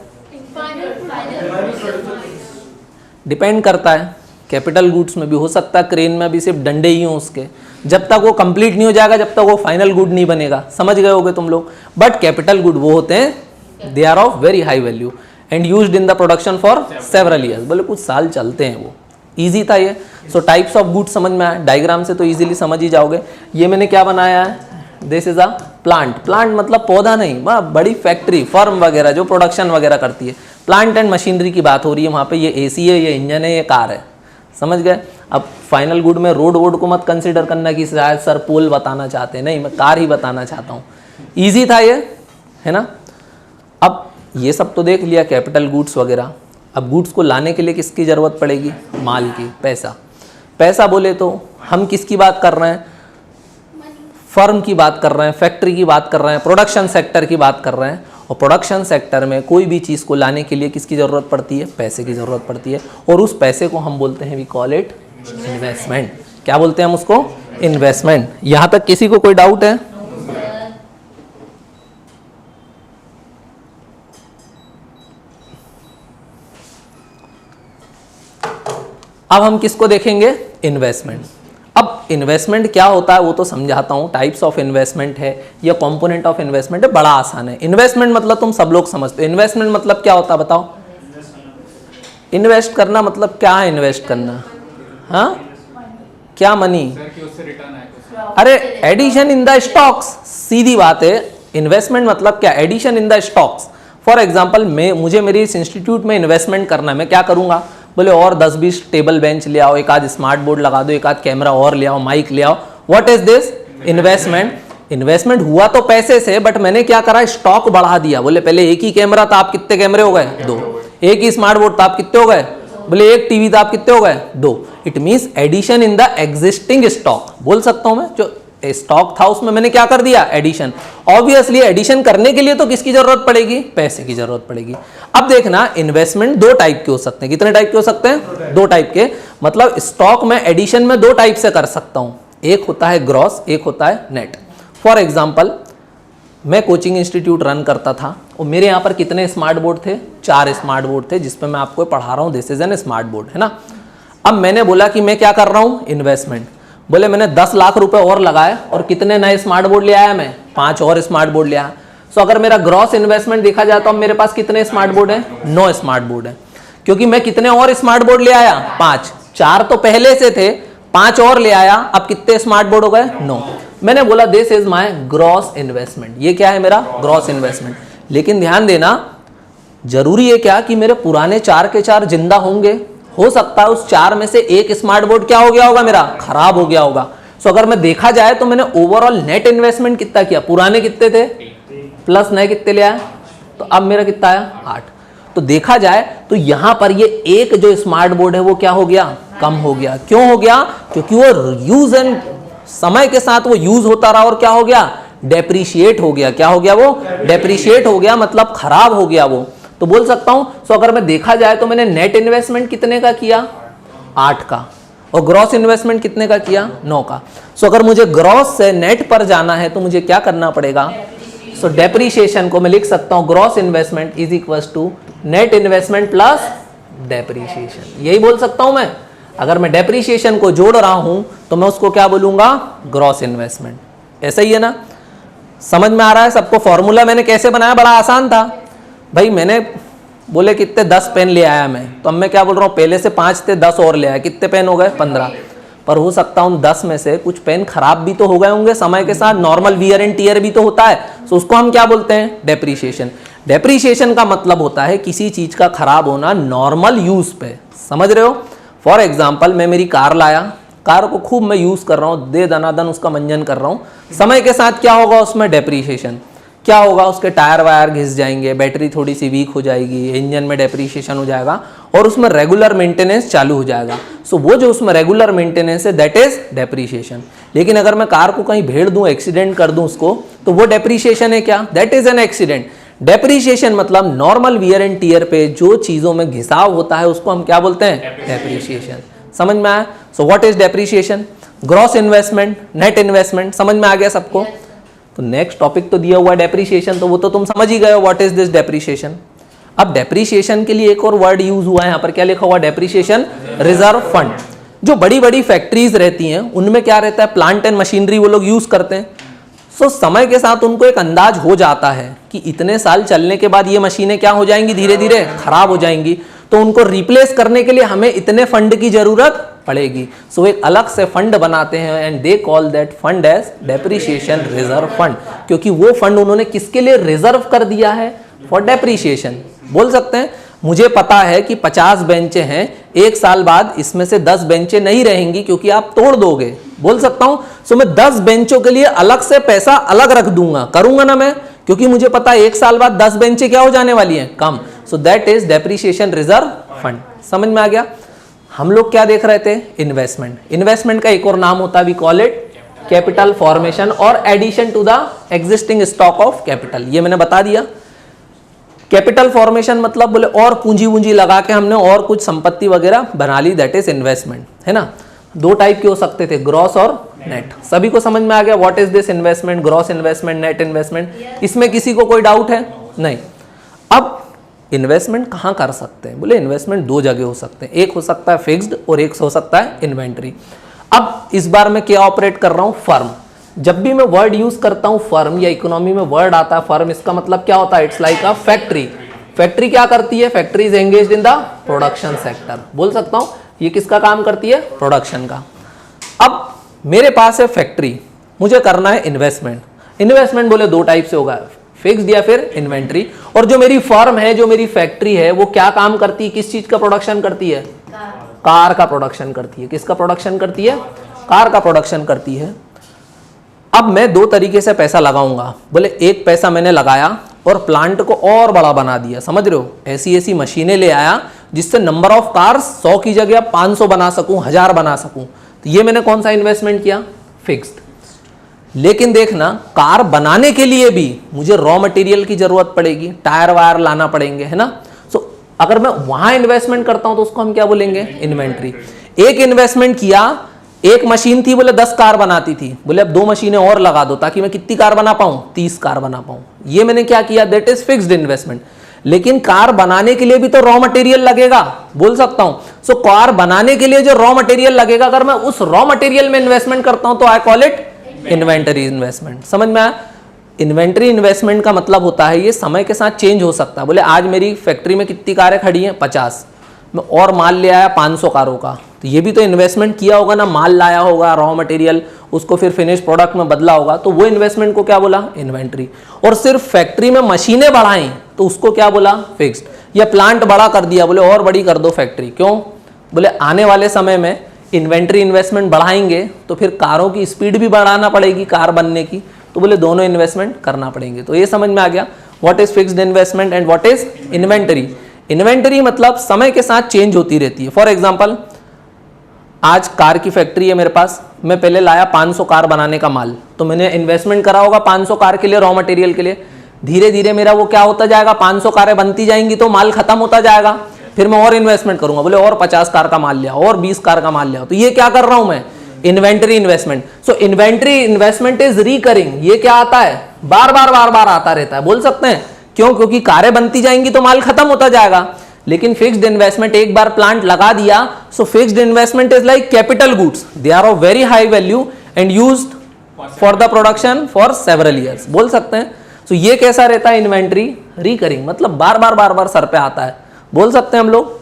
डिपेंड करता है। कैपिटल गुड्स में भी हो सकता है, क्रेन में भी सिर्फ डंडे ही हों उसके, जब तक वो कंप्लीट नहीं हो जाएगा, जब तक वो फाइनल गुड नहीं बनेगा, समझ गए होगे तुम लोग। बट कैपिटल गुड वो होते हैं, they are of very high value and used in the production for several years. बोले कुछ साल चलते हैं वो, इजी था ये। सो टाइप्स ऑफ गुड्स समझ में आया, डायग्राम से तो इजीली समझ ही जाओगे। ये मैंने क्या बनाया है, this is a plant. Plant मतलब पौधा नहीं, बड़ी फैक्ट्री, फर्म वगैरह जो प्रोडक्शन वगैरह करती है, प्लांट एंड मशीनरी की बात हो रही है वहाँ पे। ये एसी है, ये इंजन है, ये कार है, समझ गए। अब फाइनल गुड में रोड वोड को मत कंसिडर करना कि शायद सर पोल बताना चाहते हैं, नहीं, मैं कार ही बताना चाहता हूँ। ईजी था ये, है ना। अब ये सब तो देख लिया, कैपिटल गुड्स वगैरह। अब गुड्स को लाने के लिए किसकी ज़रूरत पड़ेगी, माल की, पैसा। पैसा बोले तो हम किसकी बात कर रहे हैं, फर्म की बात कर रहे हैं, फैक्ट्री की बात कर रहे हैं, प्रोडक्शन सेक्टर की बात कर रहे हैं। और प्रोडक्शन सेक्टर में कोई भी चीज़ को लाने के लिए किसकी ज़रूरत पड़ती है, पैसे की ज़रूरत पड़ती है। और उस पैसे को हम बोलते हैं, वी कॉल इट इन्वेस्टमेंट। क्या बोलते हैं हम उसको, इन्वेस्टमेंट। यहाँ तक किसी को कोई डाउट है? अब हम किसको देखेंगे, इन्वेस्टमेंट। अब इन्वेस्टमेंट क्या होता है वो तो समझाता हूँ। टाइप्स ऑफ इन्वेस्टमेंट है या कंपोनेंट ऑफ इन्वेस्टमेंट है, बड़ा आसान है। इन्वेस्टमेंट मतलब तुम सब लोग समझते हो। इन्वेस्टमेंट मतलब क्या होता है बताओ, इन्वेस्ट करना मतलब क्या है, इन्वेस्ट करना, हाँ क्या, मनी, अरे एडिशन इन द स्टॉक्स, सीधी बात है। इन्वेस्टमेंट मतलब क्या? Addition in the stocks. For example मुझे मेरी इस इंस्टीट्यूट में इन्वेस्टमेंट करना है, मैं क्या करूंगा? बोले और 10-20 टेबल बेंच ले आओ, एक आध स्मार्ट बोर्ड लगा दो, एक आध कैमरा और ले आओ, माइक ले आओ। What is this? Investment. Investment हुआ तो पैसे से, बट मैंने क्या करा? स्टॉक बढ़ा दिया। बोले पहले एक ही कैमरा था, आप कितने कैमरे हो गए? 2। एक ही स्मार्ट बोर्ड था, आप कितने हो गए? बोले एक टीवी था, आप कितने हो गए? 2। It means addition in the existing stock. बोल सकता हूं मैं, जो स्टॉक था उसमें मैंने क्या कर दिया? एडिशन। ऑब्वियसली एडिशन करने के लिए तो किसकी जरूरत पड़ेगी? पैसे की जरूरत पड़ेगी। अब देखना, इन्वेस्टमेंट 2 टाइप के हो सकते हैं। कितने टाइप के हो सकते हैं? 2 टाइप के। मतलब स्टॉक में एडिशन में 2 टाइप से कर सकता हूं। एक होता है ग्रॉस, एक होता है नेट। फॉर एग्जाम्पल, मैं कोचिंग इंस्टीट्यूट रन करता था और मेरे यहाँ पर कितने स्मार्ट बोर्ड थे? 4 स्मार्ट बोर्ड थे, जिसपे मैं आपको पढ़ा रहा हूँ। This is an smart board, है ना। अब मैंने बोला कि मैं क्या कर रहा हूँ? इन्वेस्टमेंट। बोले मैंने 10 लाख रुपए और लगाए और कितने नए स्मार्ट बोर्ड ले आया? मैं 5 और स्मार्ट बोर्ड ले आया। सो अगर मेरा ग्रॉस इन्वेस्टमेंट देखा जाए तो अब मेरे पास कितने स्मार्ट बोर्ड है? 9 स्मार्ट बोर्ड है। क्योंकि मैं कितने और स्मार्ट बोर्ड ले आया? 5। 4 तो पहले से थे, 5 और ले आया। अब कितने स्मार्ट बोर्ड हो गए? 9। मैंने बोला this is my gross investment. ये क्या है? मेरा ग्रॉस इन्वेस्टमेंट। लेकिन ध्यान देना, जरूरी है क्या कि मेरे पुराने 4 के 4 जिंदा होंगे? हो सकता है उस 4 में से एक स्मार्ट बोर्ड क्या हो गया होगा? मेरा खराब हो गया होगा। सो अगर मैं देखा जाए तो मैंने ओवरऑल नेट इन्वेस्टमेंट कितना किया? पुराने कितने थे प्लस नए कितने ले आया? तो अब मेरा कितना आया? 8। तो देखा जाए तो यहां पर ये एक जो स्मार्ट बोर्ड है वो क्या हो गया? कम हो गया। क्यों हो गया? क्योंकि वो यूज एंड समय के साथ वो यूज होता रहा और क्या हो गया? डेप्रीशिएट हो गया। क्या हो गया? वो डेप्रीशिएट हो गया, मतलब खराब हो गया वो। तो बोल सकता हूं, सो अगर मैं देखा जाए तो मैंने नेट इन्वेस्टमेंट कितने का किया? 8 का। और ग्रॉस इन्वेस्टमेंट कितने का किया? 9 का। सो अगर मुझे ग्रॉस से नेट पर जाना है तो मुझे क्या करना पड़ेगा? सो डेप्रीशिएशन को मैं लिख सकता हूं, gross investment is equal to net investment plus depreciation. यही बोल सकता हूं मैं। अगर मैं डेप्रीशिएशन को जोड़ रहा हूं तो मैं उसको क्या बोलूंगा? Gross investment. ऐसा ही है ना? समझ में आ रहा है सबको? फॉर्मूला मैंने कैसे बनाया? बड़ा आसान था भाई। मैंने बोले कितने 10 पेन ले आया मैं, तो अब मैं क्या बोल रहा हूँ? पहले से 5 थे, 10 और ले आया। कितने पेन हो गए? 15। पर हो सकता हूँ 10 में से कुछ पेन खराब भी तो हो गए होंगे समय के साथ। नॉर्मल वियर एंड टीयर भी तो होता है। तो उसको हम क्या बोलते हैं? डेप्रीशिएशन। डेप्रीशिएशन का मतलब होता है किसी चीज का खराब होना नॉर्मल यूज पे। समझ रहे हो? फॉर एग्जाम्पल, मैं मेरी कार लाया, कार को खूब मैं यूज कर रहा हूँ, दे दनादन उसका मंजन कर रहा हूँ। समय के साथ क्या होगा? उसमें डेप्रीशिएशन। क्या होगा? उसके टायर वायर घिस जाएंगे, बैटरी थोड़ी सी वीक हो जाएगी, इंजन में डेप्रीशिएशन हो जाएगा और उसमें रेगुलर मेंटेनेंस चालू हो जाएगा। सो वो जो उसमें रेगुलर मेंटेनेंस है दैट इज डेप्रीशिएशन। लेकिन अगर मैं कार को कहीं भेड़ दूं, एक्सीडेंट कर दूं उसको, तो वो डेप्रीशिएशन है क्या? That is an accident. Depreciation मतलब नॉर्मल वियर एंड टीयर पे जो चीजों में घिसाव होता है उसको हम क्या बोलते हैं? डेप्रीशिएशन। समझ में आया? So what is depreciation? Gross investment, net investment. समझ में आ गया सबको? तो नेक्स्ट टॉपिक तो दिया हुआ है डेप्रीशिएशन, तो वो तो तुम समझ ही गए हो व्हाट इज दिस डेप्रीशिएशन। अब डेप्रीशिएशन के लिए एक और वर्ड यूज हुआ है यहाँ पर। क्या लिखा हुआ? Depreciation reserve fund. जो बड़ी बड़ी फैक्ट्रीज रहती हैं उनमें क्या रहता है? प्लांट एंड मशीनरी वो लोग यूज करते हैं। सो समय के साथ उनको एक अंदाज हो जाता है कि इतने साल चलने के बाद ये मशीनें क्या हो जाएंगी? धीरे धीरे खराब हो जाएंगी। तो उनको रिप्लेस करने के लिए हमें इतने फंड की जरूरत पड़ेगी। सो एक अलग से फंड बनाते हैं and they call that fund as depreciation reserve fund. क्योंकि वो फंड उन्होंने किसके लिए रिजर्व कर दिया है? For depreciation. बोल सकते हैं मुझे पता है कि 50 बेंचें हैं, 1 साल बाद इसमें से 10 बेंचें नहीं रहेंगी क्योंकि आप तोड़ दोगे। बोल सकता हूं सो मैं 10 बेंचों के लिए अलग से पैसा अलग रख दूंगा, करूंगा ना मैं, क्योंकि मुझे पता है 1 साल बाद 10 बेंचें क्या हो जाने वाली हैं? कम। So that is depreciation reserve fund. समझ में आ गया? हम लोग क्या देख रहे थे? इन्वेस्टमेंट। इन्वेस्टमेंट का एक और नाम होता है, we call it capital formation और addition to the existing stock of capital. ये मैंने बता दिया। कैपिटल फॉर्मेशन मतलब बोले और पूंजी वूंजी लगा के हमने और कुछ संपत्ति वगैरह बना ली, दैट इज इन्वेस्टमेंट, है ना। 2 टाइप के हो सकते थे, ग्रॉस और नेट। सभी को समझ में आ गया what is this investment? Gross investment, net investment. इसमें किसी को कोई डाउट है? नहीं। अब इन्वेस्टमेंट कहाँ कर सकते हैं? बोले इन्वेस्टमेंट 2 जगह हो सकते हैं, एक हो सकता है फिक्स्ड और एक हो सकता है इन्वेंटरी। अब इस बार मैं क्या ऑपरेट कर रहा हूँ? फर्म। जब भी मैं वर्ड यूज करता हूँ फर्म या इकोनॉमी में वर्ड आता है फर्म, इसका मतलब क्या होता है? It's like a factory. Factory क्या करती है? Factory is engaged in the production sector. बोल सकता हूँ ये किसका काम करती है? प्रोडक्शन का। अब मेरे पास है फैक्ट्री, मुझे करना है इन्वेस्टमेंट। इन्वेस्टमेंट बोले दो टाइप से होगा, फिक्स्ड या फिर इन्वेंट्री। और जो मेरी फर्म है, जो मेरी फैक्ट्री है, वो क्या काम करती है, किस चीज का प्रोडक्शन करती है, कार का प्रोडक्शन करती है। किसका प्रोडक्शन करती है, कार का प्रोडक्शन करती है। अब मैं दो तरीके से पैसा लगाऊंगा, बोले एक पैसा मैंने लगाया और प्लांट को और बड़ा बना दिया, समझ रहे हो, ऐसी ऐसी मशीनें ले आया जिससे नंबर ऑफ कार्स 100 की जगह 500 बना सकूं, 1000 बना सकूं। तो ये मैंने कौन सा इन्वेस्टमेंट किया, फिक्स्ड। लेकिन देखना, कार बनाने के लिए भी मुझे रॉ मटेरियल की जरूरत पड़ेगी, टायर वायर लाना पड़ेंगे, है ना। सो अगर मैं वहां इन्वेस्टमेंट करता हूं तो उसको हम क्या बोलेंगे, इन्वेंट्री। एक इन्वेस्टमेंट किया, एक मशीन थी बोले 10 कार बनाती थी, बोले अब 2 मशीनें और लगा दो ताकि मैं कितनी कार बना पाऊं, 30 कार बना पाऊं। ये मैंने क्या किया, दैट इज फिक्स्ड इन्वेस्टमेंट। लेकिन कार बनाने के लिए भी तो रॉ मटेरियल लगेगा, बोल सकता हूं। सो कार बनाने के लिए जो रॉ मटेरियल लगेगा, अगर मैं उस रॉ मटेरियल में इन्वेस्टमेंट करता हूं तो I call it inventory investment. समझ में आया। इन्वेंटरी इन्वेस्टमेंट का मतलब होता है ये समय के साथ चेंज हो सकता है। बोले आज मेरी फैक्ट्री में कितनी कारें खड़ी हैं, 50, मैं और माल ले आया 500 कारों का, तो ये भी तो इन्वेस्टमेंट किया होगा ना, माल लाया होगा, रॉ मटेरियल, उसको फिर फिनिश प्रोडक्ट में बदला होगा, तो वो इन्वेस्टमेंट को क्या बोला, इन्वेंट्री। और सिर्फ फैक्ट्री में मशीनें बढ़ाई तो उसको क्या बोला, फिक्स्ड। या प्लांट बड़ा कर दिया, बोले और बड़ी कर दो फैक्ट्री, क्यों, बोले आने वाले समय में इन्वेंट्री इन्वेस्टमेंट बढ़ाएंगे तो फिर कारों की स्पीड भी बढ़ाना पड़ेगी कार बनने की, तो बोले दोनों इन्वेस्टमेंट करना पड़ेंगे। तो ये समझ में आ गया what is fixed investment and what is inventory. Inventory मतलब समय के साथ चेंज होती रहती है। फॉर एग्जांपल, आज कार की फैक्ट्री है मेरे पास, मैं पहले लाया 500 कार बनाने का माल, तो मैंने इन्वेस्टमेंट करा होगा 500 कार के लिए, रॉ मटेरियल के लिए। धीरे धीरे मेरा वो क्या होता जाएगा, 500 कारें बनती जाएंगी तो माल खत्म होता जाएगा, फिर मैं और इन्वेस्टमेंट करूंगा, बोले और 50 कार का माल लिया, और 20 कार का माल लिया, तो ये क्या कर रहा हूं मैं, inventory investment. So inventory investment is recurring. ये क्या आता है, बार बार आता रहता है, बोल सकते हैं, क्यों, क्योंकि कारें बनती जाएंगी तो माल खत्म होता जाएगा। लेकिन फिक्स्ड इन्वेस्टमेंट, एक बार प्लांट लगा दिया, so fixed investment is like capital goods, they are of very high value and used for the production for several years, बोल सकते हैं। सो ये कैसा रहता है, इन्वेंट्री रिकरिंग, मतलब बार बार सर पे आता है, बोल सकते हैं हम लोग।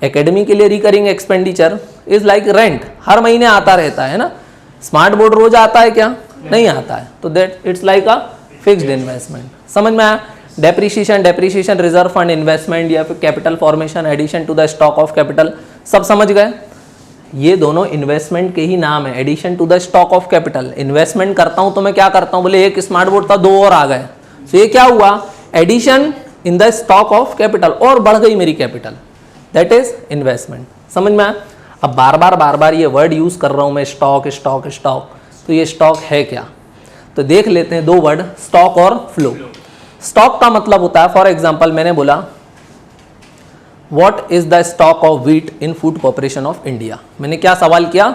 एकेडमी के लिए recurring expenditure is like rent, हर महीने आता रहता है ना। स्मार्ट बोर्ड रोज आता है क्या, नहीं आता है, तो that it's like a fixed investment. समझ में आया। डेप्रिसिएशन रिजर्व फंड, इन्वेस्टमेंट या फिर capital formation, addition to the stock of capital, सब समझ गए। ये दोनों इन्वेस्टमेंट के ही नाम है, addition to the stock of capital. Investment करता हूं तो मैं क्या करता हूं, बोले एक स्मार्ट बोर्ड था, 2 और आ गए, तो ये क्या हुआ, addition in the stock of capital, और बढ़ गई मेरी कैपिटल, दैट इज इन्वेस्टमेंट। समझ में आया। अब बार बार ये वर्ड यूज कर रहा हूं मैं, स्टॉक स्टॉक स्टॉक, तो ये स्टॉक है क्या, तो देख लेते हैं 2 वर्ड, स्टॉक और फ्लो। स्टॉक का मतलब होता है, फॉर एग्जाम्पल मैंने बोला what is the stock of wheat in food corporation of India. मैंने क्या सवाल किया,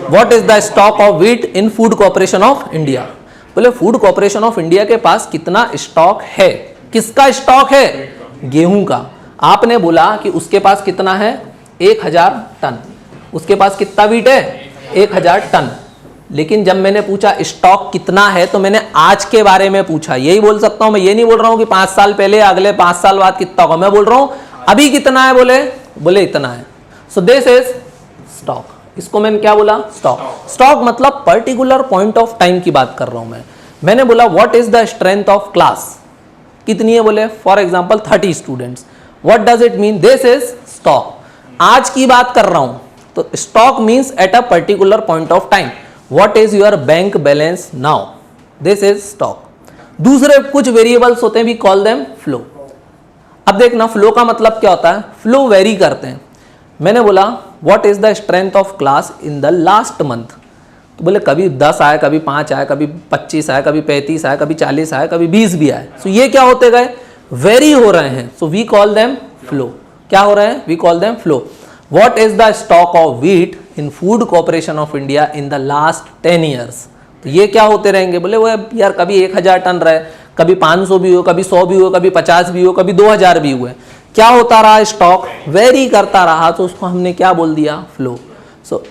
what is the stock of wheat in food corporation of India. बोले फूड कॉर्पोरेशन ऑफ इंडिया के पास कितना स्टॉक है, किसका स्टॉक है, गेहूं का। आपने बोला कि उसके पास कितना है, 1000 टन, उसके पास कितना व्हीट है, 1000 टन। लेकिन जब मैंने पूछा स्टॉक कितना है, तो मैंने आज के बारे में पूछा, यही बोल सकता हूं मैं, ये नहीं बोल रहा हूं कि 5 साल पहले, अगले 5 साल बाद कितना होगा, मैं बोल रहा हूं अभी कितना है, बोले इतना है। So this is stock. इसको मैंने क्या बोला, स्टॉक। स्टॉक मतलब पर्टिकुलर पॉइंट ऑफ टाइम की बात कर रहा हूं मैं। मैंने बोला what is the strength of class, कितनी है, बोले for example 30 students. What does it mean, this is stock. आज की बात कर रहा हूं, तो stock means at a particular point of time. What is your bank balance now? This is stock. दूसरे कुछ वेरिएबल्स होते हैं, we call them flow. अब देखना फ्लो का मतलब क्या होता है, फ्लो वेरी करते हैं। मैंने बोला what is the strength of class in the last month, तो बोले कभी 10 आए, कभी 5 आए, कभी 25 आए, कभी 35 आए, कभी 40 आए, कभी 20 भी आए। सो ये क्या होते गए, वेरी हो रहे हैं, so we call them flow. क्या हो रहे हैं, we call them flow. What is the stock of wheat in Food Corporation of India in the last 10 years? तो ये क्या होते रहेंगे, बोले वो यार कभी 1000 टन रहे, कभी 500 भी हो, कभी 100 भी हो, कभी 50 भी हो, कभी 2000 भी हुए। क्या होता रहा, स्टॉक वेरी करता रहा, तो उसको हमने क्या बोल दिया, फ्लो। सो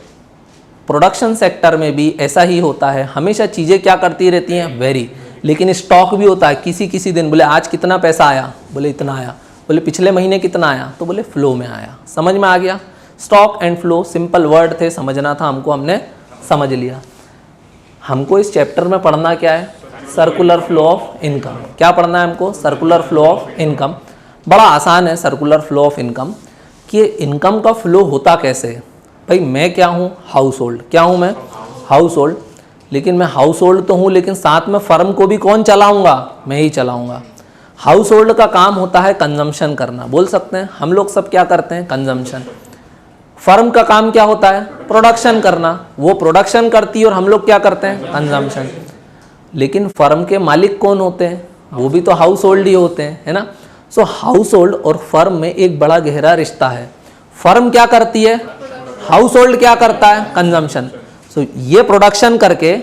प्रोडक्शन सेक्टर में भी ऐसा ही होता है, हमेशा चीज़ें क्या करती रहती हैं, वेरी। लेकिन स्टॉक भी होता है, किसी दिन बोले आज कितना पैसा आया, बोले इतना आया, बोले पिछले महीने कितना आया, तो बोले फ्लो में आया। समझ में आ गया। Stock and flow simple word थे, समझना था हमको, हमने समझ लिया। हमको इस चैप्टर में पढ़ना क्या है? Circular flow of income. क्या पढ़ना है हमको? Circular flow of income. बड़ा आसान है सर्कुलर फ्लो ऑफ इनकम कि इनकम का फ्लो होता कैसे है। भाई मैं क्या हूँ? House hold. क्या हूँ मैं? House hold. लेकिन मैं हाउस होल्ड तो हूँ, लेकिन साथ में फर्म को भी कौन चलाऊंगा? मैं ही चलाऊंगा। हाउस होल्ड का काम होता है कंजम्पशन करना। बोल सकते हैं हम लोग सब क्या करते हैं? कंजम्पशन। फर्म का काम क्या होता है? प्रोडक्शन करना। वो प्रोडक्शन करती है और हम लोग क्या करते हैं? कंजम्पशन। लेकिन फर्म के मालिक कौन होते हैं? वो भी तो हाउस होल्ड ही होते हैं, है ना। सो हाउस होल्ड और फर्म में एक बड़ा गहरा रिश्ता है। फर्म क्या करती है? हाउस होल्ड क्या करता है? कंजम्पशन। सो ये प्रोडक्शन करके,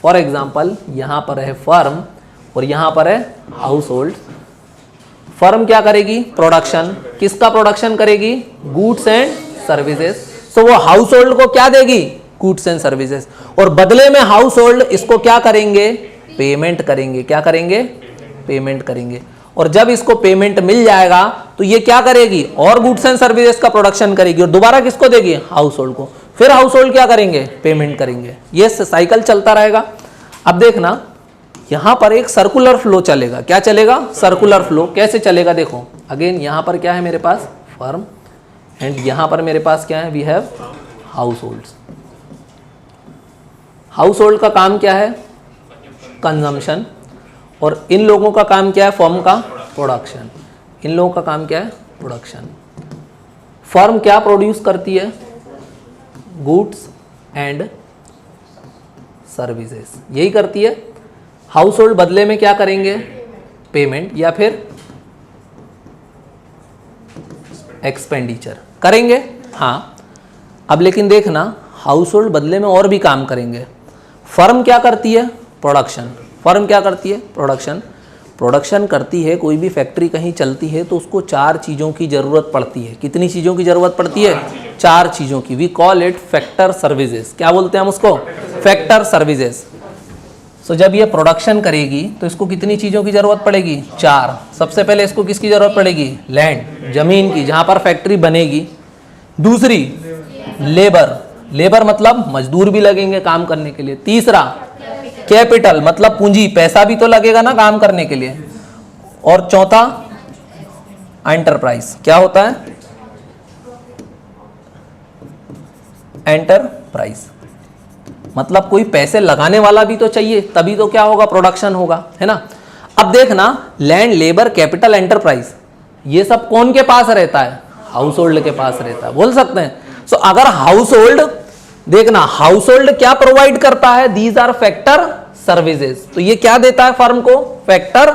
फॉर एग्जाम्पल यहाँ पर है फर्म और यहाँ पर है हाउस होल्ड। फर्म क्या करेगी? प्रोडक्शन। किसका प्रोडक्शन करेगी? Goods and services. सो वो हाउस होल्ड को क्या देगी? Goods and services. और बदले में हाउस होल्ड इसको क्या करेंगे? पेमेंट करेंगे। क्या करेंगे? पेमेंट करेंगे। और जब इसको पेमेंट मिल जाएगा तो ये क्या करेगी? और गुड्स एंड सर्विसेज का प्रोडक्शन करेगी और दोबारा किसको देगी? हाउस होल्ड को। फिर हाउस होल्ड क्या करेंगे? पेमेंट करेंगे। ये साइकिल चलता रहेगा। अब देखना यहां पर एक सर्कुलर फ्लो चलेगा। क्या चलेगा? Circular flow. कैसे चलेगा? देखो अगेन यहां पर क्या है मेरे पास? फर्म। एंड यहां पर मेरे पास क्या है? We have households. Household का काम क्या है? कंजम्पशन। और इन लोगों का काम क्या है? फर्म का प्रोडक्शन। इन लोगों का काम क्या है? प्रोडक्शन। फर्म क्या प्रोड्यूस करती है? Goods and services. यही करती है। हाउस होल्ड बदले में क्या करेंगे? पेमेंट या फिर एक्सपेंडिचर करेंगे। हाँ, अब लेकिन देखना हाउस होल्ड बदले में और भी काम करेंगे। फर्म क्या करती है? प्रोडक्शन। फर्म क्या करती है? प्रोडक्शन। प्रोडक्शन करती है। कोई भी फैक्ट्री कहीं चलती है तो उसको 4 चीज़ों की ज़रूरत पड़ती है। कितनी चीज़ों की ज़रूरत पड़ती है? 4 चीज़ों की। We call it factor services. क्या बोलते हैं हम उसको? Factor services. सो जब ये प्रोडक्शन करेगी तो इसको कितनी चीज़ों की ज़रूरत पड़ेगी? 4। सबसे पहले इसको किसकी ज़रूरत पड़ेगी? लैंड, ज़मीन की, जहाँ पर फैक्ट्री बनेगी। दूसरी लेबर। लेबर मतलब मजदूर भी लगेंगे काम करने के लिए। तीसरा कैपिटल मतलब पूंजी, पैसा भी तो लगेगा ना काम करने के लिए। और चौथा एंटरप्राइज। क्या होता है? एंटरप्राइज मतलब कोई पैसे लगाने वाला भी तो चाहिए, तभी तो क्या होगा? प्रोडक्शन होगा, है ना। अब देखना लैंड, लेबर, कैपिटल, एंटरप्राइज, ये सब कौन के पास रहता है? हाउस होल्ड के पास रहता है। बोल सकते हैं। सो अगर हाउस होल्ड, देखना हाउस होल्ड क्या प्रोवाइड करता है? These are factor services. तो ये क्या देता है फर्म को? फैक्टर।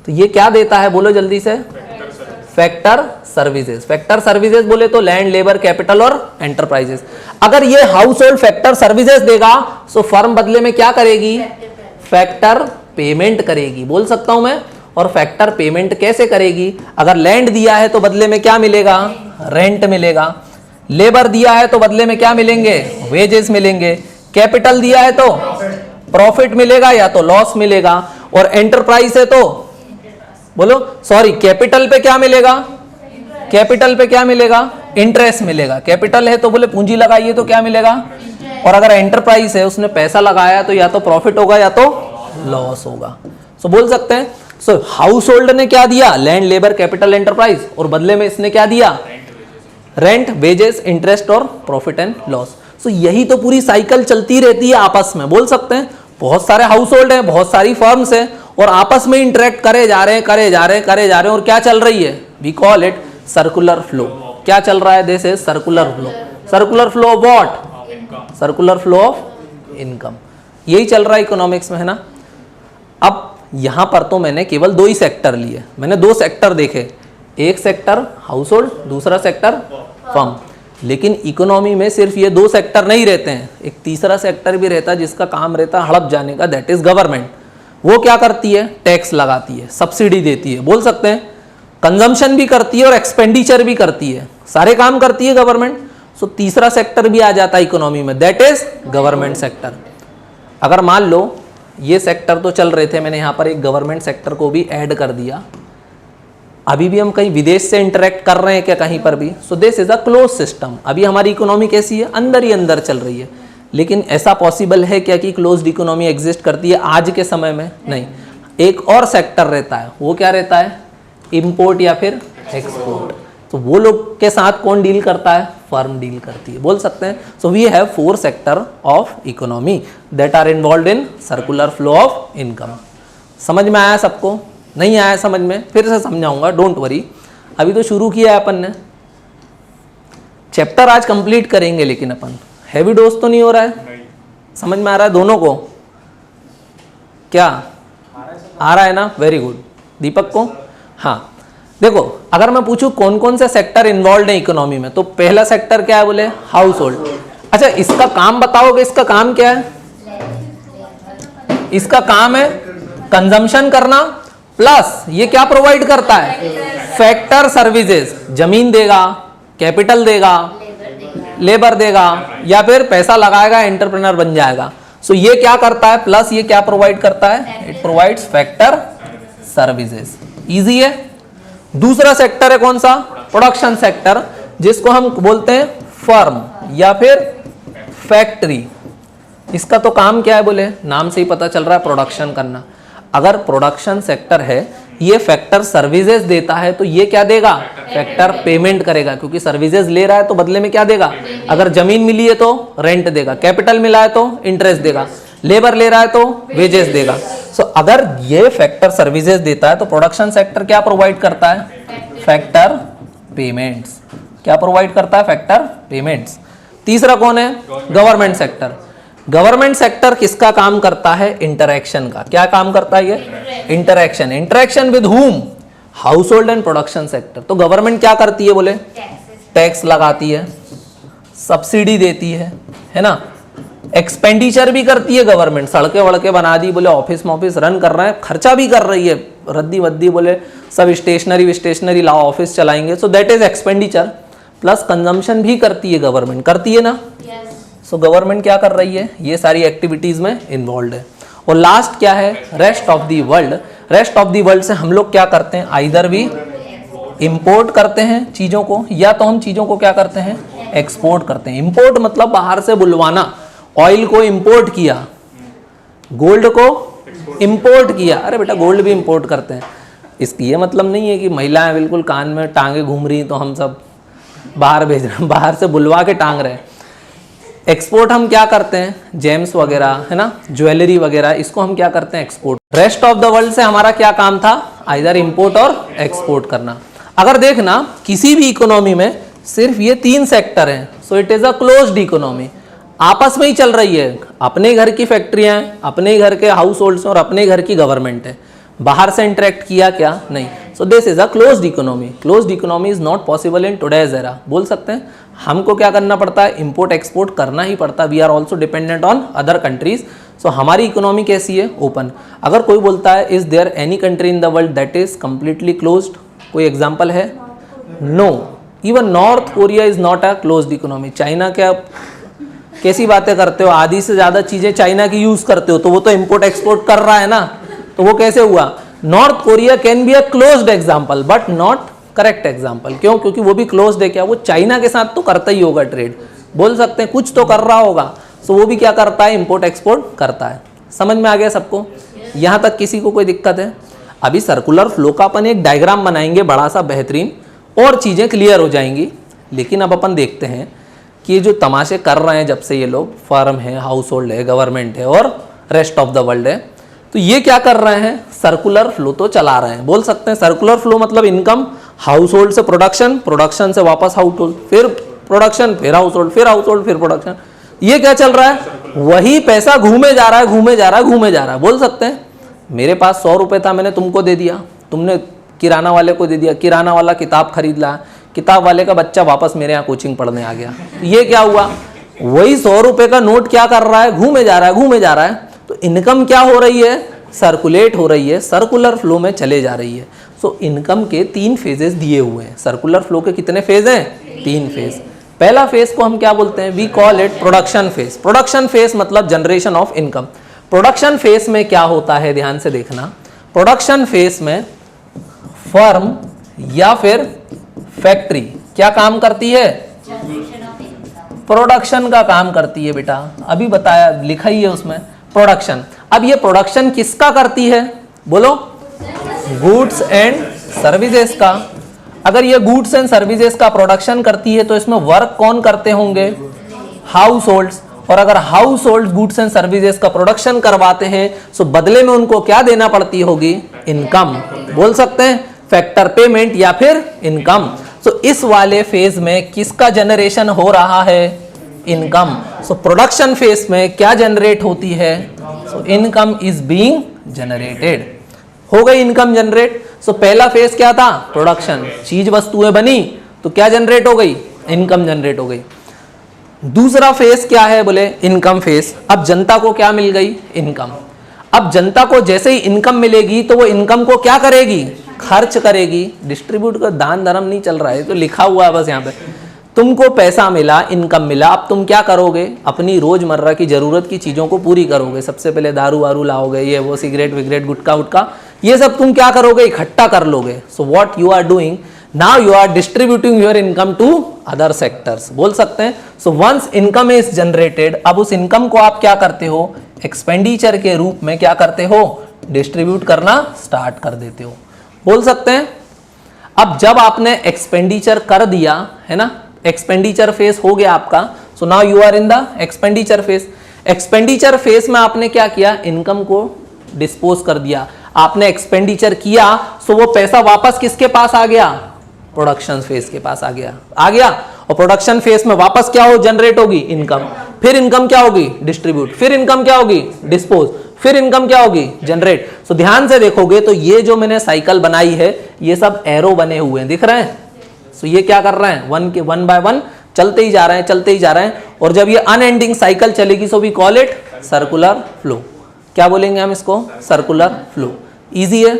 तो ये क्या देता है? बोलो जल्दी से। Factor services. फैक्टर सर्विसेज बोले तो लैंड, लेबर, कैपिटल और एंटरप्राइजेस। अगर ये हाउस होल्ड फैक्टर सर्विसेज देगा तो फर्म बदले में क्या करेगी? फैक्टर पेमेंट करेगी। बोल सकता हूं मैं। और फैक्टर पेमेंट कैसे करेगी? अगर लैंड दिया है तो बदले में क्या मिलेगा? रेंट मिलेगा। लेबर दिया है तो बदले में क्या मिलेंगे? वेजेस मिलेंगे। कैपिटल दिया है तो प्रॉफिट मिलेगा या तो लॉस मिलेगा। और एंटरप्राइज है तो बोलो, सॉरी, कैपिटल पे क्या मिलेगा? कैपिटल पे क्या मिलेगा? इंटरेस्ट मिलेगा। कैपिटल है तो बोले पूंजी लगाइए तो क्या मिलेगा? और अगर एंटरप्राइज है उसने पैसा लगाया तो या तो प्रॉफिट होगा या तो लॉस होगा। सो बोल सकते हैं। सो हाउस होल्ड ने क्या दिया? Land, labour, capital, enterprise. और बदले में इसने क्या दिया? रेंट, वेजेस, इंटरेस्ट और प्रॉफिट एंड लॉस। सो यही तो पूरी साइकिल चलती रहती है आपस में। बोल सकते हैं बहुत सारे हाउस होल्ड है, बहुत सारी फर्म्स है और आपस में इंटरेक्ट करे जा रहे हैं और क्या चल रही है? We call it circular flow. क्या चल रहा है? This is circular flow. Circular flow of what? Circular flow of income. यही चल रहा है इकोनॉमिक्स में, है ना। अब यहां पर तो मैंने केवल 2 ही सेक्टर लिए। मैंने 2 सेक्टर देखे, एक सेक्टर हाउस होल्ड, दूसरा सेक्टर फर्म। लेकिन इकोनॉमी में सिर्फ ये 2 सेक्टर नहीं रहते हैं, एक तीसरा सेक्टर भी रहता है जिसका काम रहता है हड़प जाने का, दैट इज गवर्नमेंट। वो क्या करती है? टैक्स लगाती है, सब्सिडी देती है। बोल सकते हैं कंजम्पशन भी करती है और एक्सपेंडिचर भी करती है, सारे काम करती है गवर्नमेंट। सो तीसरा सेक्टर भी आ जाता है इकोनॉमी में, दैट इज गवर्नमेंट सेक्टर। अगर मान लो ये सेक्टर तो चल रहे थे, मैंने यहाँ पर एक गवर्नमेंट सेक्टर को भी ऐड कर दिया। अभी भी हम कहीं विदेश से इंटरेक्ट कर रहे हैं क्या? कहीं पर भी। So this is a close system. अभी हमारी इकोनॉमी कैसी है? अंदर ही अंदर चल रही है। लेकिन ऐसा पॉसिबल है क्या कि क्लोज्ड इकोनॉमी एग्जिस्ट करती है आज के समय में? नहीं। एक और सेक्टर रहता है, वो क्या रहता है? इंपोर्ट या फिर एक्सपोर्ट। तो वो लोग के साथ कौन डील करता है? फर्म डील करती है, बोल सकते हैं। So we have 4 sector of economy that are involve in circular flow of income. समझ में आया सबको? नहीं आया समझ में? फिर से समझाऊंगा, डोंट वरी। अभी तो शुरू किया है अपन ने, चैप्टर आज कंप्लीट करेंगे, लेकिन अपन हैवी डोज तो नहीं हो रहा है? समझ में आ रहा है दोनों को? क्या आ रहा है ना? Very good. दीपक को? हाँ, देखो अगर मैं पूछूं कौन कौन से सेक्टर इन्वॉल्व है इकोनॉमी में, तो पहला सेक्टर क्या है बोले? House hold. अच्छा, इसका काम बताओगे, इसका काम क्या है? इसका काम है कंजम्पशन करना, प्लस ये क्या प्रोवाइड करता है? Factor services. जमीन देगा, कैपिटल देगा, लेबर देगा, या फिर पैसा लगाएगा, एंटरप्रेन्योर बन जाएगा। सो ये क्या करता है? प्लस ये क्या प्रोवाइड करता है? It provides factor services. Easy है। दूसरा सेक्टर है कौन सा? प्रोडक्शन सेक्टर, जिसको हम बोलते हैं फर्म या फिर फैक्ट्री। इसका तो काम क्या है बोले? नाम से ही पता चल रहा है, प्रोडक्शन करना। अगर प्रोडक्शन सेक्टर है, ये फैक्टर सर्विसेज देता है, तो ये क्या देगा? फैक्टर पेमेंट करेगा, क्योंकि सर्विसेज ले रहा है तो बदले में क्या देगा? अगर जमीन मिली है तो रेंट देगा, कैपिटल मिला है तो इंटरेस्ट देगा, लेबर ले रहा है तो वेजेस देगा। सो अगर ये फैक्टर सर्विसेज देता है तो प्रोडक्शन सेक्टर क्या प्रोवाइड करता है? Factor payments. क्या प्रोवाइड करता है? Factor payments. तीसरा कौन है? Government sector. गवर्नमेंट सेक्टर किसका काम करता है? इंटरैक्शन का। क्या काम करता है ये? Interaction. Interaction with whom? House hold and production sector. तो गवर्नमेंट क्या करती है बोले? टैक्स लगाती है, सब्सिडी देती है ना, एक्सपेंडिचर भी करती है गवर्नमेंट। सड़कें वड़के बना दी बोले, ऑफिस ऑफिस रन कर रहे हैं, खर्चा भी कर रही है, रद्दी वद्दी बोले सब स्टेशनरी लाओ, ऑफिस चलाएंगे। सो that is expenditure. Plus consumption भी करती है गवर्नमेंट, करती है ना? सो गवर्नमेंट क्या कर रही है? ये सारी एक्टिविटीज में इन्वॉल्व है। और लास्ट क्या है? Rest of the world. Rest of the world से हम लोग क्या करते हैं? आइदर भी इंपोर्ट करते हैं चीजों को, या तो हम चीजों को क्या करते हैं? एक्सपोर्ट करते हैं। इंपोर्ट मतलब बाहर से बुलवाना। ऑयल को इंपोर्ट किया, गोल्ड को इंपोर्ट किया। अरे बेटा, गोल्ड भी इंपोर्ट करते हैं। इसकी ये मतलब नहीं है कि महिलाएं बिल्कुल कान में टांगे घूम रही तो हम सब बाहर भेज रहे हैं, बाहर से बुलवा के टांग रहे हैं। एक्सपोर्ट हम क्या करते हैं? जेम्स वगैरह है ना, ज्वेलरी वगैरह, इसको हम क्या करते हैं? Export. Rest of the world से हमारा क्या काम था? आइदर इंपोर्ट और एक्सपोर्ट करना। अगर देखना किसी भी इकोनॉमी में सिर्फ ये 3 सेक्टर हैं, so it is a closed economy. आपस में ही चल रही है, अपने घर की फैक्ट्रियां हैं, अपने घर के हाउस होल्ड्स और अपने घर की गवर्नमेंट है। बाहर से इंटरेक्ट किया क्या? नहीं। So this is a closed economy. Closed economy is not possible in today's era. बोल सकते हैं हमको क्या करना पड़ता है? इंपोर्ट एक्सपोर्ट करना ही पड़ता है। We are also dependent on other countries. So हमारी इकोनॉमी कैसी है? ओपन। अगर कोई बोलता है is there any country in the world that is completely closed, कोई एग्जाम्पल है? No. Even North Korea is not a closed economy. China क्या, कैसी बातें करते हो? आधी से ज्यादा चीजें चाइना की यूज करते हो, तो वो तो इंपोर्ट एक्सपोर्ट कर रहा है ना, तो वो कैसे हुआ? North Korea can be a closed example but not correct example. क्यों? क्योंकि वो भी क्लोज्ड है। क्या? वो चाइना के साथ तो करता ही होगा ट्रेड, बोल सकते हैं कुछ तो कर रहा होगा। सो वो भी क्या करता है? इंपोर्ट एक्सपोर्ट करता है। समझ में आ गया सबको? यहां तक किसी को कोई दिक्कत है? अभी सर्कुलर फ्लो का अपन एक डायग्राम बनाएंगे बड़ा सा बेहतरीन, और चीजें क्लियर हो जाएंगी। लेकिन अब अपन देखते हैं कि ये जो तमाशे कर रहे हैं जब से ये लोग, फर्म है, हाउस होल्ड है, गवर्नमेंट है और रेस्ट ऑफ द वर्ल्ड है, तो ये क्या कर रहे हैं? सर्कुलर फ्लो तो चला रहे हैं। बोल सकते हैं सर्कुलर फ्लो मतलब इनकम हाउस होल्ड से प्रोडक्शन, प्रोडक्शन से वापस हाउस होल्ड, फिर प्रोडक्शन, फिर हाउस होल्ड, फिर हाउस होल्ड, फिर प्रोडक्शन। ये क्या चल रहा है? वही पैसा घूमे जा रहा है, घूमे जा रहा है, घूमे जा रहा है। बोल सकते हैं मेरे पास 100 रुपये था, मैंने तुमको दे दिया, तुमने किराना वाले को दे दिया, किराना वाला किताब खरीद लाया, किताब वाले का बच्चा वापस मेरे यहाँ कोचिंग पढ़ने आ गया। ये क्या हुआ? वही 100 रुपये का नोट क्या कर रहा है? घूमे जा रहा है, घूमे जा रहा है। तो इनकम क्या हो रही है? सर्कुलेट हो रही है, सर्कुलर फ्लो में चले जा रही है। सो इनकम के 3 फेजेस दिए हुए हैं। सर्कुलर फ्लो के कितने फेज हैं? 3 फेज। पहला फेज को हम क्या बोलते हैं? We call it production phase. Production phase मतलब generation of income. Production phase में क्या होता है? ध्यान से देखना। प्रोडक्शन फेज में फर्म या फिर फैक्ट्री क्या काम करती है? प्रोडक्शन का काम करती है बेटा, अभी बताया, लिखा ही है उसमें प्रोडक्शन। अब ये प्रोडक्शन किसका करती है बोलो? गुड्स एंड सर्विसेज का। अगर ये गुड्स एंड सर्विसेज का प्रोडक्शन करती है तो इसमें वर्क कौन करते होंगे? House holds. और अगर house hold goods and services का प्रोडक्शन करवाते हैं तो बदले में उनको क्या देना पड़ती होगी? इनकम। बोल सकते हैं फैक्टर पेमेंट या फिर इनकम। तो इस वाले फेज में किसका जनरेशन हो रहा है? इनकम। सो प्रोडक्शन फेज में क्या जनरेट होती है? So income is being generated. हो गई इनकम जनरेट। सो पहला फेज क्या था? प्रोडक्शन। चीज वस्तुएं बनी तो क्या जनरेट हो गई? इनकम जनरेट हो गई। दूसरा फेज क्या है बोले? Income phase. अब जनता को क्या मिल गई? इनकम। अब जनता को जैसे ही इनकम मिलेगी तो वो इनकम को क्या करेगी? खर्च करेगी। डिस्ट्रीब्यूट का दान धर्म नहीं चल रहा है, तो लिखा हुआ है बस यहाँ पे। तुमको पैसा मिला, इनकम मिला, अब तुम क्या करोगे? अपनी रोजमर्रा की जरूरत की चीजों को पूरी करोगे। सबसे पहले दारू वारू लाओगे, ये वो सिगरेट विगरेट गुटखा वुटका, ये सब तुम क्या करोगे? इकट्ठा कर लोगे। So what you are doing now, you are distributing your income to other sectors. बोल सकते हैं। So once income is generated, अब उस इनकम को आप क्या करते हो? एक्सपेंडिचर के रूप में क्या करते हो? डिस्ट्रीब्यूट करना स्टार्ट कर देते हो। बोल सकते हैं। अब जब आपने एक्सपेंडिचर कर दिया है ना, एक्सपेंडिचर फेज हो गया आपका। So now you are in the expenditure phase. Expenditure phase में आपने क्या किया? इनकम को डिस्पोज कर दिया। आपने एक्सपेंडिचर किया सो वो पैसा वापस किसके पास आ गया? प्रोडक्शन फेज के पास आ गया। और प्रोडक्शन फेज में वापस क्या हो जनरेट होगी? इनकम। फिर इनकम क्या होगी? डिस्ट्रीब्यूट। फिर इनकम क्या होगी? डिस्पोज। फिर इनकम क्या होगी? जनरेट। सो ध्यान से देखोगे तो ये जो मैंने साइकिल बनाई है ये सब एरो बने हुए हैं, दिख रहे हैं? सो ये क्या कर रहे हैं? वन बाय वन चलते ही जा रहे हैं। और जब ये अनएंडिंग साइकिल चलेगी so we call it circular flow. क्या बोलेंगे हम इसको? Circular flow. इजी है।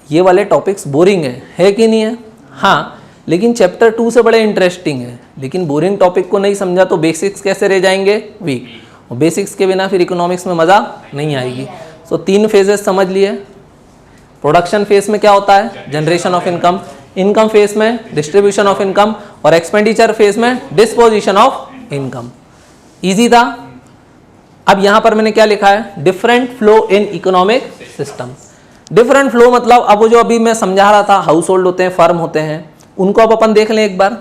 ये वाले टॉपिक्स बोरिंग है कि नहीं है? हाँ, लेकिन चैप्टर 2 से बड़े इंटरेस्टिंग है। लेकिन बोरिंग टॉपिक को नहीं समझा तो बेसिक्स कैसे रह जाएंगे? वीक। और बेसिक्स के बिना फिर इकोनॉमिक्स में मज़ा नहीं आएगी। सो 3 फेजेस समझ लिए। प्रोडक्शन फेज में क्या होता है? Generation of income. Income phase में डिस्ट्रीब्यूशन ऑफ इनकम। और एक्सपेंडिचर फेज में डिस्पोजिशन ऑफ इनकम। ईजी था। अब यहां पर मैंने क्या लिखा है? Different flow in economic system. Different flow मतलब अब वो जो अभी मैं समझा रहा था, हाउस होल्ड होते हैं, फर्म होते हैं, उनको अब अपन देख लें एक बार।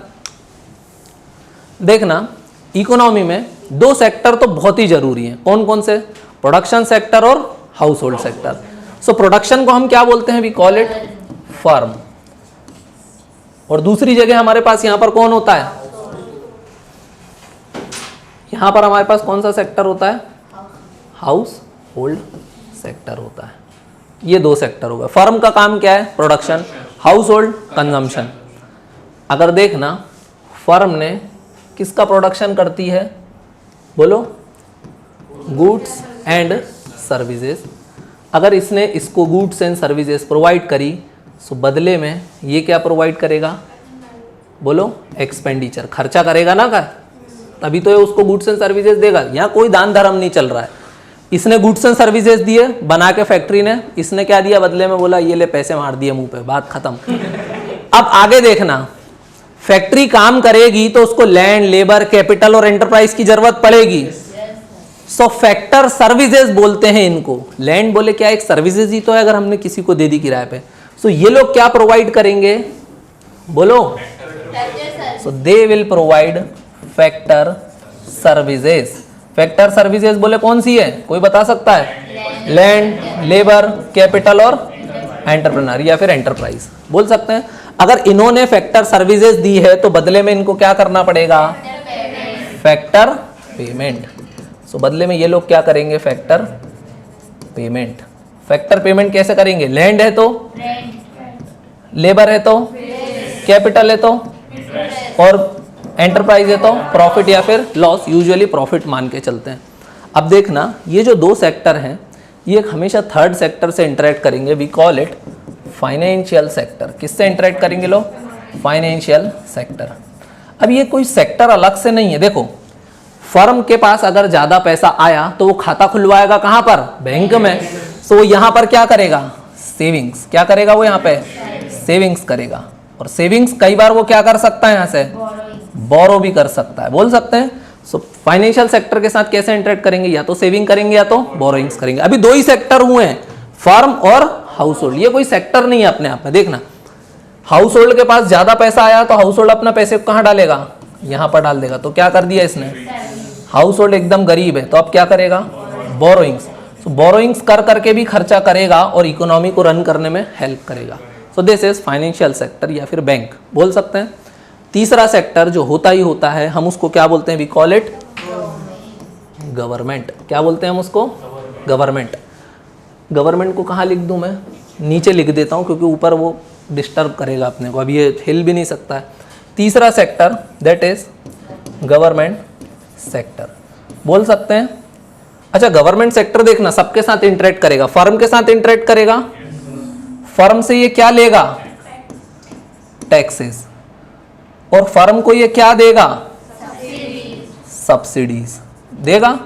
देखना, इकोनॉमी में 2 सेक्टर तो बहुत ही जरूरी हैं। कौन कौन से? प्रोडक्शन सेक्टर और household sector. So production को हम क्या बोलते हैं? We call it firm. और दूसरी जगह हमारे पास यहां पर कौन होता है? यहां पर हमारे पास कौन सा सेक्टर होता है? हाउस होल्ड सेक्टर होता है। ये 2 सेक्टर हो गए। फर्म का काम क्या है? प्रोडक्शन। House hold consumption. अगर देखना, फर्म ने किसका प्रोडक्शन करती है? बोलो? Goods and services. अगर इसने इसको गुड्स एंड सर्विसेज प्रोवाइड करी सो बदले में ये क्या प्रोवाइड करेगा? बोलो? एक्सपेंडिचर। खर्चा करेगा ना का, तभी तो ये उसको गुड्स एंड सर्विसेज देगा। यहाँ कोई दान धर्म नहीं चल रहा है। इसने गुड्स एंड सर्विसेज दिए बना के फैक्ट्री ने, इसने क्या दिया बदले में? बोला ये ले पैसे मार दिए मुंह पे, बात खत्म। अब आगे देखना, फैक्ट्री काम करेगी तो उसको लैंड, लेबर, कैपिटल और एंटरप्राइज की जरूरत पड़ेगी। सो फैक्टर सर्विसेज बोलते हैं इनको। लैंड बोले क्या? एक सर्विसेज ही तो है अगर हमने किसी को दे दी किराए पे। सो ये लोग क्या प्रोवाइड करेंगे? बोलो? So they will provide factor services. Factor services बोले कौन सी है? कोई बता सकता है? लैंड, लेबर, कैपिटल और एंटरप्रेन्योर या फिर एंटरप्राइज बोल सकते हैं। अगर इन्होंने फैक्टर सर्विसेज दी है तो बदले में इनको क्या करना पड़ेगा? Factor payment. सो बदले में ये लोग क्या करेंगे? Factor payment. फैक्टर पेमेंट कैसे करेंगे? लैंड है तो, लेबर है तो, कैपिटल है तो, और एंटरप्राइज है तो प्रॉफिट या फिर लॉस। यूजुअली प्रॉफिट मान के चलते हैं। अब देखना, ये जो 2 सेक्टर हैं ये हमेशा थर्ड सेक्टर से इंटरेक्ट करेंगे। We call it financial sector. किससे इंटरेक्ट करेंगे लोग? Financial sector. अब ये कोई सेक्टर अलग से नहीं है। देखो, फर्म के पास अगर ज्यादा पैसा आया तो वो खाता खुलवाएगा कहां पर? बैंक में। सो वो यहां पर क्या करेगा? सेविंग्स। क्या करेगा वो? यहां पे सेविंग्स करेगा। और सेविंग्स कई बार वो क्या कर सकता है? यहां से बोरो भी कर सकता है, बोल सकते हैं। सो फाइनेंशियल सेक्टर के साथ कैसे इंटरेक्ट करेंगे, या तो सेविंग करेंगे या तो बोरोइंग्स करेंगे। अभी दो ही सेक्टर हुए हैं, फर्म और हाउस होल्ड। ये कोई सेक्टर नहीं है अपने आप में। देखना, हाउस होल्ड के पास ज्यादा पैसा आया तो हाउस होल्ड अपना पैसे कहाँ डालेगा, यहां पर डाल देगा। तो क्या कर दिया इसने, हाउस होल्ड एकदम गरीब है तो अब क्या करेगा, बोरोइंग्स। सो बोरोइंग्स कर करके भी खर्चा करेगा और इकोनॉमी को रन करने में हेल्प करेगा। So this is financial sector या फिर बैंक बोल सकते हैं। तीसरा सेक्टर जो होता ही होता है, हम उसको क्या बोलते हैं, वी कॉल इट गवर्नमेंट। क्या बोलते हैं हम उसको, गवर्नमेंट। गवर्नमेंट को कहाँ लिख दूं मैं, नीचे लिख देता हूँ क्योंकि ऊपर वो डिस्टर्ब करेगा अपने को, अब ये हिल भी नहीं सकता है। तीसरा sector that is government sector बोल सकते हैं। अच्छा, गवर्नमेंट सेक्टर देखना सबके साथ इंटरेक्ट करेगा, फर्म के साथ इंटरेक्ट करेगा, फर्म से ये क्या लेगा, टैक्सेस, और फर्म को ये क्या देगा, सब्सिडीज देगा।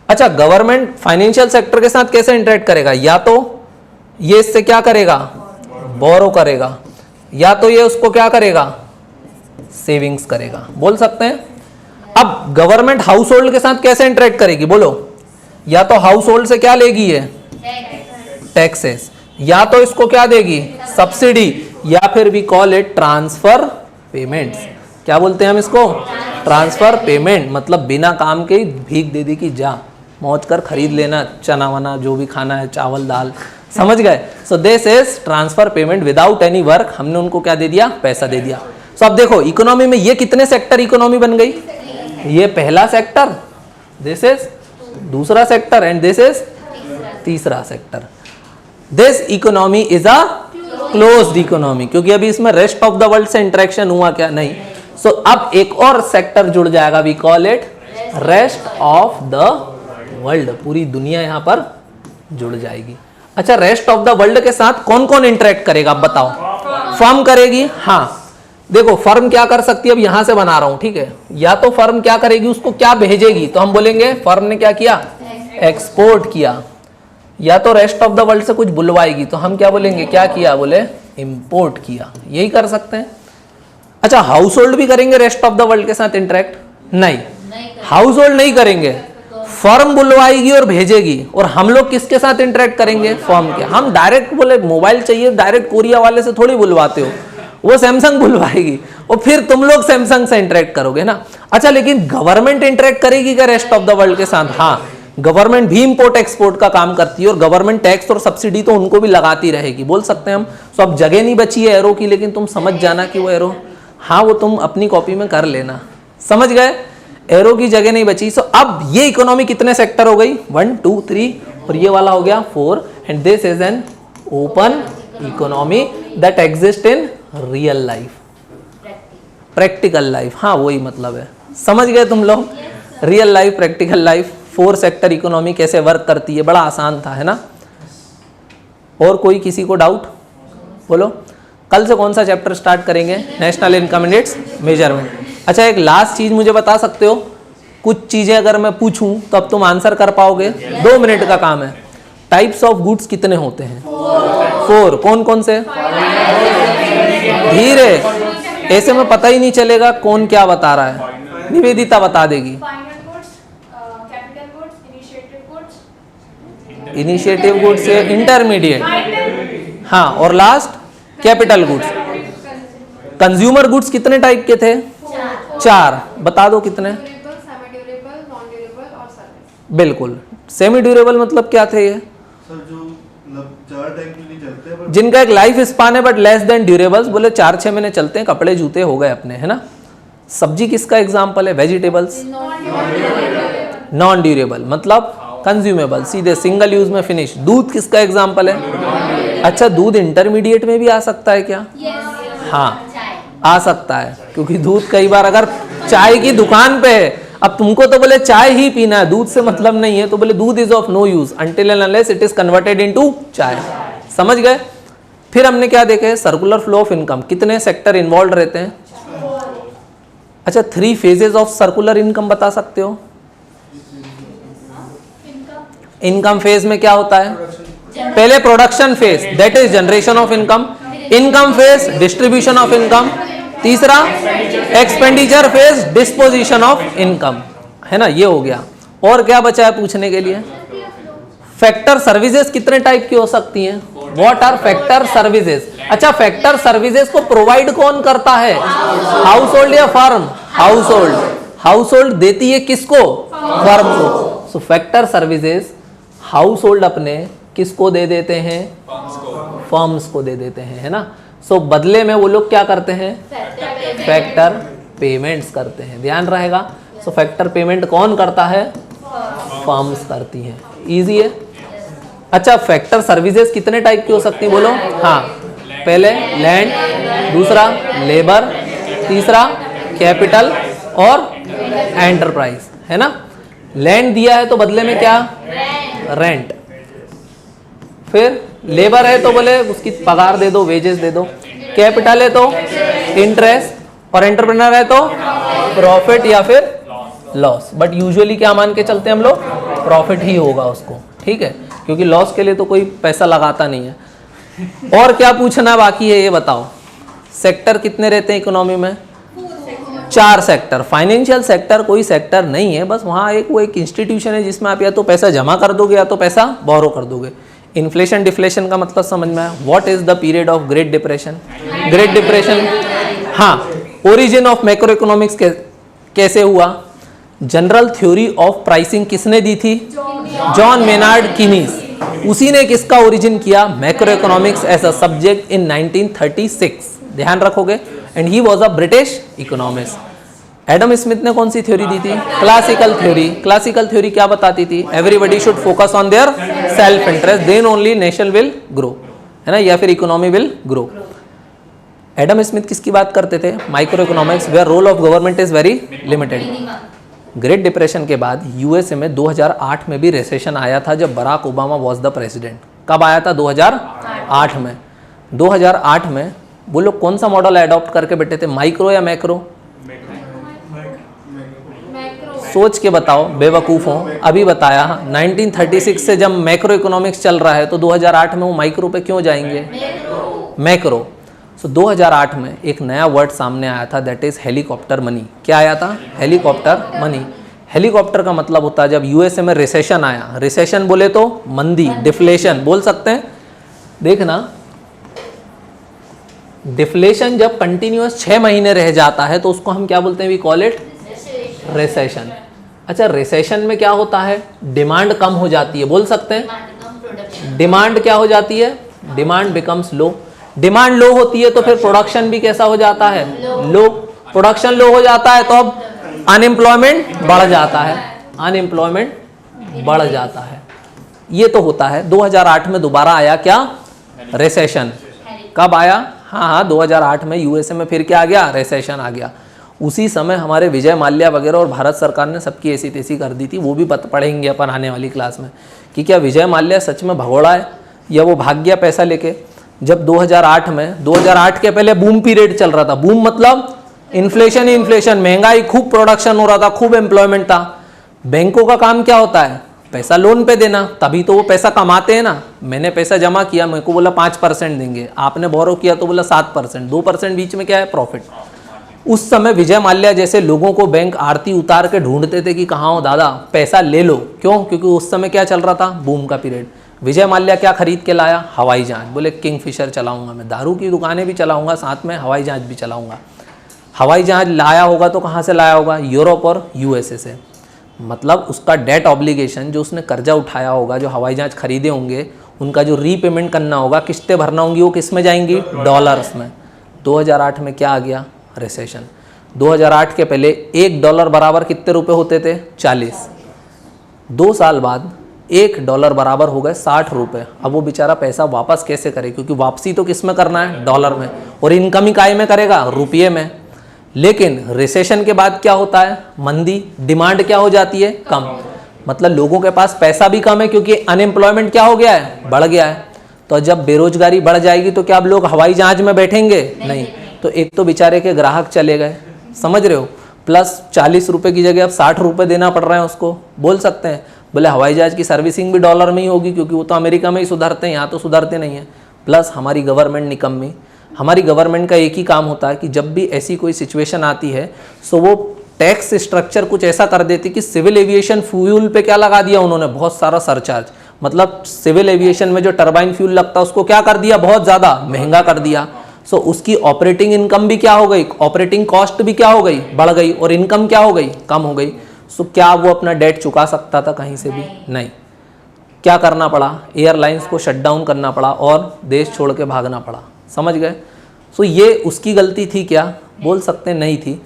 अच्छा, गवर्नमेंट फाइनेंशियल सेक्टर के साथ कैसे इंटरेक्ट करेगा, या तो ये इससे क्या करेगा, बोरो करेगा, या तो ये उसको क्या करेगा, सेविंग्स करेगा, बोल सकते हैं। अब गवर्नमेंट हाउस होल्ड के साथ कैसे इंटरेक्ट करेगी, बोलो, या तो हाउस होल्ड से क्या लेगी ये, टैक्सेस, या तो इसको क्या देगी, सब्सिडी, या फिर we call it transfer payments. क्या बोलते हैं हम इसको, ट्रांसफर पेमेंट, मतलब बिना काम के भीख दे दी कि जा मौज कर खरीद लेना, चना वना जो भी खाना है, चावल दाल, समझ गए। So this is transfer payment without any work, हमने उनको क्या दे दिया, पैसा दे दिया। सो अब देखो इकोनॉमी में ये कितने सेक्टर इकोनॉमी बन गई, ये पहला सेक्टर, दिस इज दूसरा सेक्टर एंड दिस इज तीसरा sector. This economy is a closed economy, क्योंकि अभी इसमें रेस्ट ऑफ द वर्ल्ड से इंटरेक्शन हुआ क्या, नहीं। सो अब एक और सेक्टर जुड़ जाएगा, we call it rest of the world, पूरी दुनिया यहां पर जुड़ जाएगी। अच्छा, रेस्ट ऑफ द वर्ल्ड के साथ कौन कौन इंटरेक्ट करेगा, अब बताओ, फर्म करेगी। हाँ देखो, फर्म क्या कर सकती है, अब यहां से बना रहा हूं, ठीक है, या तो फर्म क्या करेगी, उसको क्या भेजेगी, तो हम बोलेंगे फर्म ने क्या किया, एक्सपोर्ट किया, या तो रेस्ट ऑफ द वर्ल्ड से कुछ बुलवाएगी तो हम क्या बोलेंगे, क्या किया, बोले इंपोर्ट किया, यही कर सकते हैं। अच्छा, हाउस होल्ड भी करेंगे रेस्ट ऑफ द वर्ल्ड के साथ इंटरेक्ट, नहीं, हाउस होल्ड नहीं करेंगे, फर्म बुलवाएगी और भेजेगी, और हम लोग किसके साथ इंटरेक्ट करेंगे, फर्म के। हम डायरेक्ट बोले मोबाइल चाहिए, डायरेक्ट कोरिया वाले से थोड़ी बुलवाते हो, वो सैमसंग बुलवाएगी और फिर तुम लोग सैमसंग से इंटरेक्ट करोगे ना। अच्छा, लेकिन गवर्नमेंट इंटरेक्ट करेगी क्या रेस्ट ऑफ द वर्ल्ड के साथ, हाँ, गवर्नमेंट भी इंपोर्ट एक्सपोर्ट का काम करती है और गवर्नमेंट टैक्स और सब्सिडी तो उनको भी लगाती रहेगी, बोल सकते हैं हम। तो अब जगह नहीं बची है एरो की, लेकिन तुम समझ जाना कि वो एरो, हाँ वो तुम अपनी कॉपी में कर लेना, समझ गए, एरो की जगह नहीं बची। सो अब ये इकोनॉमी कितने सेक्टर हो गई, 1 2 3, और ये वाला हो गया 4, and this is an open economy that exist in real life, practical life, हाँ वही मतलब है, समझ गए तुम लोग, real life, practical life. 4 sector economy कैसे वर्क करती है, बड़ा आसान था, है ना। और कोई किसी को डाउट, बोलो। कल से कौन सा चैप्टर स्टार्ट करेंगे, national income and it's measurement. अच्छा, एक लास्ट चीज मुझे बता सकते हो, कुछ चीजें अगर मैं पूछूं तो अब तुम आंसर कर पाओगे, 2 मिनट का काम है। टाइप्स ऑफ गुड्स कितने होते हैं, 4, कौन कौन से, धीरे, ऐसे में पता ही नहीं चलेगा कौन क्या बता रहा है, निवेदिता बता देगी। इनिशिएटिव गुड्स से इंटरमीडिएट, हाँ, और last capital goods. Consumer goods कितने टाइप के थे, 4, बता दो कितने, बिल्कुल। सेमी ड्यूरेबल मतलब क्या थे ये, सर जो ज़्यादा टाइम के लिए चलते हैं, जिनका एक लाइफ स्पान है बट लेस देन ड्यूरेबल्स, बोले 4-6 महीने चलते हैं, कपड़े जूते हो गए अपने, है ना। सब्जी किसका एग्जाम्पल है, वेजिटेबल्स, नॉन ड्यूरेबल मतलब कंज्यूमेबल, सीधे सिंगल यूज में फिनिश। दूध किसका एग्जाम्पल है, अच्छा दूध इंटरमीडिएट में भी आ सकता है क्या, हाँ आ सकता है, क्योंकि दूध कई बार अगर चाय की दुकान पे है, अब तुमको तो बोले चाय ही पीना है, दूध से मतलब नहीं है, तो बोले doodh is of no use until and unless it is converted into chai, समझ गए। फिर हमने क्या देखे, सर्कुलर फ्लो ऑफ इनकम, कितने सेक्टर इन्वॉल्व रहते हैं। अच्छा, 3 फेजेस ऑफ सर्कुलर इनकम बता सकते हो। इनकम फेज में क्या होता है, पहले production phase that is generation of income, income phase distribution of income, तीसरा expenditure phase disposition of income, है ना, ये हो गया। और क्या बचा है पूछने के लिए? फैक्टर सर्विसेज कितने टाइप की हो सकती हैं? What are factor services? अच्छा, फैक्टर सर्विसेज को प्रोवाइड कौन करता है? हाउस होल्ड या firm? Household. Household देती है किसको? फर्म को। So factor services household अपने किसको दे देते हैं? फर्म्स को दे देते हैं, है ना। सो बदले में वो लोग क्या करते हैं? फैक्टर पेमेंट्स करते हैं, ध्यान रहेगा। सो फैक्टर पेमेंट कौन करता है? फर्म्स करती हैं। इजी है। अच्छा, फैक्टर सर्विसेज कितने टाइप की हो सकती है बोलो? हाँ, पहले लैंड, दूसरा लेबर, तीसरा कैपिटल और एंटरप्राइज, है ना। लैंड दिया है तो बदले में क्या? रेंट। फिर लेबर है तो बोले उसकी पगार दे दो, वेजेस दे दो। कैपिटल है तो इंटरेस्ट, और एंटरप्रेन्योर है तो प्रॉफिट या फिर लॉस। बट यूजुअली क्या मान के चलते हैं हम लोग? प्रॉफिट ही होगा उसको, ठीक है, क्योंकि लॉस के लिए तो कोई पैसा लगाता नहीं है। और क्या पूछना बाकी है ये बताओ? सेक्टर कितने रहते हैं इकोनॉमी में? 4 सेक्टर। फाइनेंशियल सेक्टर कोई सेक्टर नहीं है, बस वहाँ वो एक इंस्टीट्यूशन है जिसमें आप या तो पैसा जमा कर दोगे या तो पैसा बोरो कर दोगे। इन्फ्लेशन डिफ्लेशन का मतलब समझ में आया? What is the period of great depression? Great depression, हाँ। ओरिजिन ऑफ मैक्रो इकोनॉमिक्स कैसे हुआ? जनरल थ्योरी ऑफ प्राइसिंग किसने दी थी? John Maynard Keynes. उसी ने किसका ओरिजिन किया? Macro economics as a subject in 1936, ध्यान रखोगे। And he was a British economist. Adam Smith ने कौन सी थ्योरी दी थी? Classical theory. क्लासिकल थ्योरी क्या बताती थी? Everybody should focus on their self interest, then only nation will grow, है ना, या फिर economy will grow. Adam Smith किसकी बात करते थे? Micro economics, where role of government is very limited. Great Depression के बाद यूएसए में 2008 में भी रिसेशन आया था, जब Barack Obama was the president. कब आया था? 2008 में। 2008 में वो लोग कौन सा मॉडल अडॉप्ट करके बैठे थे? माइक्रो या मैक्रो? सोच के बताओ बेवकूफ़ों, अभी बताया। 1936 से जब मैक्रो इकोनॉमिक्स चल रहा है तो 2008 में वो माइक्रो पे क्यों जाएंगे? मैक्रो। सो 2008 में एक नया वर्ड सामने आया था, दैट इज हेलीकॉप्टर मनी। क्या आया था? Helicopter money. हेलीकॉप्टर का मतलब होता है जब यूएसए में रिसेशन आया, रिसेशन बोले तो मंदी, डिफ्लेशन बोल सकते हैं। देखना, डिफ्लेशन जब कंटिन्यूअस 6 महीने रह जाता है तो उसको हम क्या बोलते हैं? We call it recession. अच्छा, रिसेशन में क्या होता है? डिमांड कम हो जाती है, बोल सकते हैं। डिमांड क्या हो जाती है? डिमांड बिकम्स लो। डिमांड लो होती है तो फिर प्रोडक्शन भी कैसा हो जाता है? लो। प्रोडक्शन लो हो जाता है तो अब अनएम्प्लॉयमेंट बढ़ जाता है, अनएम्प्लॉयमेंट बढ़ जाता है। ये तो होता है। 2008 में दोबारा आया क्या? रिसेशन। कब आया? हाँ, 2008 में यूएसए में फिर क्या आ गया? रिसेशन आ गया। उसी समय हमारे विजय माल्या वगैरह और भारत सरकार ने सबकी ऐसी तैसी कर दी थी। वो भी पढ़ेंगे अपन आने वाली क्लास में कि क्या विजय माल्या सच में भगोड़ा है या वो भाग गया पैसा लेके। जब 2008 में, 2008 के पहले बूम पीरियड चल रहा था। बूम मतलब इन्फ्लेशन ही इन्फ्लेशन, महंगाई, खूब प्रोडक्शन हो रहा था, खूब एम्प्लॉयमेंट था। बैंकों का काम क्या होता है? पैसा लोन पे देना, तभी तो वो पैसा कमाते हैं ना। मैंने पैसा जमा किया, मेरे को बोला 5% देंगे, आपने बोरो किया तो बोला 7%, 2% बीच में क्या है? प्रॉफिट। उस समय विजय माल्या जैसे लोगों को बैंक आरती उतार के ढूंढते थे कि कहाँ हो दादा, पैसा ले लो। क्यों? क्योंकि उस समय क्या चल रहा था? बूम का पीरियड। विजय माल्या क्या खरीद के लाया? हवाई जहाज। बोले किंगफिशर चलाऊंगा मैं, दारू की दुकानें भी चलाऊंगा, साथ में हवाई जहाज भी चलाऊंगा। हवाई जहाज लाया होगा तो कहाँ से लाया होगा? यूरोप और यूएसए से। मतलब उसका डेट ऑब्लिगेशन, जो उसने कर्जा उठाया होगा, जो हवाई जहाज खरीदे होंगे, उनका जो रीपेमेंट करना होगा, किस्तें भरना होंगी, वो किस में जाएंगी? डॉलर्स में। 2008 में क्या आ गया? रिसेशन। 2008 के पहले $1 बराबर कितने रुपए होते थे? 40। 2 साल बाद $1 बराबर हो गए 60 रुपये। अब वो बेचारा पैसा वापस कैसे करे? क्योंकि वापसी तो किस में करना है? डॉलर में। और इनकम ही काय में करेगा? रुपये में। लेकिन रिसेशन के बाद क्या होता है? मंदी, डिमांड क्या हो जाती है? कम। मतलब लोगों के पास पैसा भी कम है क्योंकि अनएम्प्लॉयमेंट क्या हो गया है? बढ़ गया है। तो जब बेरोजगारी बढ़ जाएगी तो क्या अब लोग हवाई जहाज में बैठेंगे? नहीं। तो एक तो बेचारे के ग्राहक चले गए, समझ रहे हो, प्लस 40 रुपये की जगह अब 60 रुपये देना पड़ रहा है उसको। बोल सकते हैं बोले हवाई जहाज की सर्विसिंग भी डॉलर में ही होगी क्योंकि वो तो अमेरिका में ही सुधरते हैं, यहाँ तो सुधरते नहीं है। प्लस हमारी गवर्नमेंट निकम्मी, हमारी गवर्नमेंट का एक ही काम होता है कि जब भी ऐसी कोई सिचुएशन आती है सो वो टैक्स स्ट्रक्चर कुछ ऐसा कर देती कि सिविल एविएशन फ्यूल पे क्या लगा दिया उन्होंने, बहुत सारा सरचार्ज। मतलब सिविल एविएशन में जो टरबाइन फ्यूल लगता है उसको क्या कर दिया, बहुत ज़्यादा महंगा कर दिया। सो उसकी ऑपरेटिंग इनकम भी क्या हो गई, ऑपरेटिंग कॉस्ट भी क्या हो गई, बढ़ गई, और इनकम क्या हो गई, कम हो गई। सो क्या वो अपना डेट चुका सकता था कहीं से भी? नहीं। क्या करना पड़ा, एयरलाइंस को शट डाउन करना पड़ा और देश छोड़ के भागना पड़ा। समझ गए? सो ये उसकी गलती थी क्या? बोल सकते नहीं थी।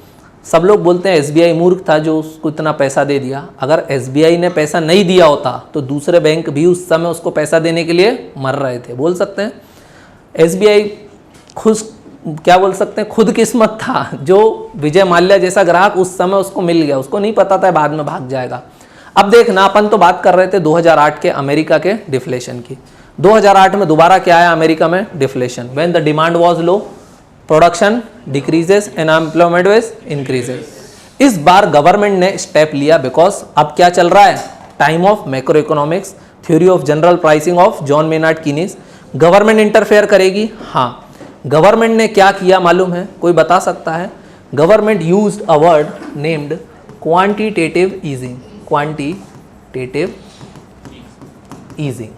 सब लोग बोलते हैं एसबीआई मूर्ख था जो उसको इतना पैसा दे दिया। अगर एसबीआई ने पैसा नहीं दिया होता तो दूसरे बैंक भी उस समय उसको पैसा देने के लिए मर रहे थे। बोल सकते हैं एसबीआई खुद, क्या बोल सकते हैं, खुद किस्मत था जो विजय माल्या जैसा ग्राहक उस समय उसको मिल गया। उसको नहीं पता था बाद में भाग जाएगा। अब देखना, अपन तो बात कर रहे थे 2008 के अमेरिका के डिफ्लेशन की। 2008 में दोबारा क्या आया अमेरिका में? Deflation. When the demand was low, production decreases and employment wage increases. इस बार गवर्नमेंट ने स्टेप लिया बिकॉज अब क्या चल रहा है, time of macro economics, theory of general pricing of John Maynard Keynes. Government interfere करेगी? हाँ। गवर्नमेंट ने क्या किया मालूम है? कोई बता सकता है? Government used a word named quantitative easing. Quantitative easing,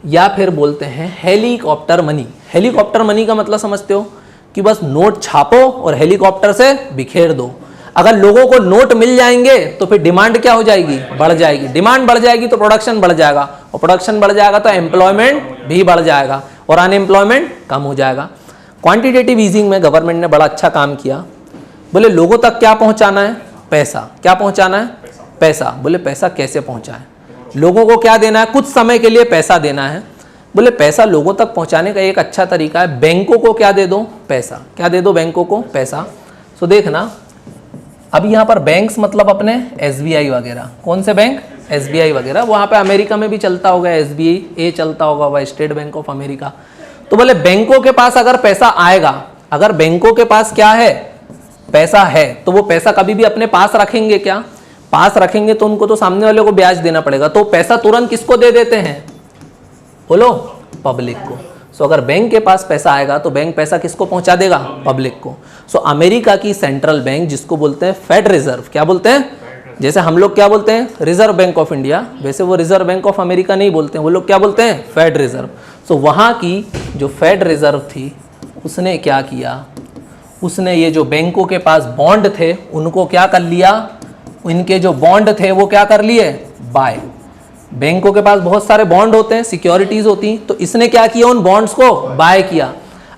या फिर बोलते हैं हेलीकॉप्टर मनी। हेलीकॉप्टर मनी का मतलब समझते हो कि बस नोट छापो और हेलीकॉप्टर से बिखेर दो। अगर लोगों को नोट मिल जाएंगे तो फिर डिमांड क्या हो जाएगी, बढ़ जाएगी। डिमांड बढ़ जाएगी तो प्रोडक्शन बढ़ जाएगा, और प्रोडक्शन बढ़ जाएगा तो एम्प्लॉयमेंट भी बढ़ जाएगा और अनएम्प्लॉयमेंट कम हो जाएगा। क्वांटिटेटिव ईजिंग में गवर्नमेंट ने बड़ा अच्छा काम किया। बोले लोगों तक क्या पहुंचाना है, पैसा। क्या पहुंचाना है, पैसा। बोले पैसा कैसे पहुंचाएं, लोगों को क्या देना है, कुछ समय के लिए पैसा देना है। बोले पैसा लोगों तक पहुंचाने का एक अच्छा तरीका है, बैंकों को क्या दे दो, पैसा। क्या दे दो, बैंकों को पैसा। सो देखना, अब यहाँ पर बैंक्स मतलब अपने एसबीआई वगैरह। कौन से बैंक? एसबीआई वगैरह। वहाँ पे अमेरिका में भी चलता होगा एसबीआई चलता होगा, वह स्टेट बैंक ऑफ अमेरिका। तो बोले बैंकों के पास अगर पैसा आएगा, अगर बैंकों के पास क्या है, पैसा है, तो वो पैसा कभी भी अपने पास रखेंगे क्या? पास रखेंगे तो उनको तो सामने वाले को ब्याज देना पड़ेगा। तो पैसा तुरंत किसको दे देते हैं, बोलो, पब्लिक को। सो अगर बैंक के पास पैसा आएगा तो बैंक पैसा किसको पहुंचा देगा, पब्लिक को। सो अमेरिका की सेंट्रल बैंक जिसको बोलते हैं फेड रिजर्व, क्या बोलते हैं? जैसे हम लोग क्या बोलते हैं, रिजर्व बैंक ऑफ इंडिया, वैसे वो रिजर्व बैंक ऑफ अमेरिका नहीं बोलते हैं, वो लोग क्या बोलते हैं, फेड रिजर्व। सो वहाँ की जो फेड रिजर्व थी उसने क्या किया, उसने ये जो बैंकों के पास बॉन्ड थे उनको क्या कर लिया, इनके जो बॉन्ड थे वो क्या कर लिए, बाय। बैंकों के पास बहुत सारे बॉन्ड होते हैं, सिक्योरिटीज होती, तो इसने क्या किया, उन बॉन्ड्स को बाय किया।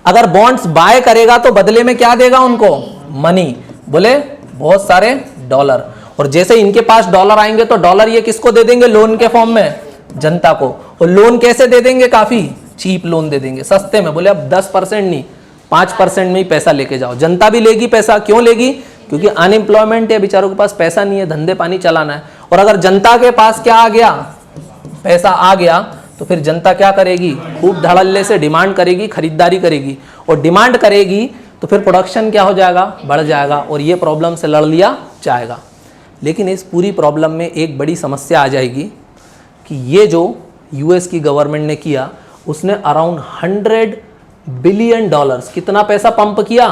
अगर बॉन्ड्स बाय करेगा तो बदले में क्या देगा उनको, मनी। बोले बहुत सारे डॉलर। और जैसे इनके पास डॉलर आएंगे तो डॉलर ये किसको दे देंगे, लोन के फॉर्म में, जनता को। और लोन कैसे दे देंगे, काफी चीप लोन दे देंगे, सस्ते में। बोले अब 10% नहीं, 5% में ही पैसा लेके जाओ। जनता भी लेगी पैसा, क्यों लेगी, क्योंकि अनएम्प्लॉयमेंट है, बेचारों के पास पैसा नहीं है, धंधे पानी चलाना है। और अगर जनता के पास क्या आ गया, पैसा आ गया, तो फिर जनता क्या करेगी, खूब धड़ल्ले से डिमांड करेगी, खरीदारी करेगी। और डिमांड करेगी तो फिर प्रोडक्शन क्या हो जाएगा, बढ़ जाएगा, और ये प्रॉब्लम से लड़ लिया जाएगा। लेकिन इस पूरी प्रॉब्लम में एक बड़ी समस्या आ जाएगी कि ये जो यूएस की गवर्नमेंट ने किया, उसने अराउंड 100 बिलियन डॉलर्स, कितना पैसा पंप किया,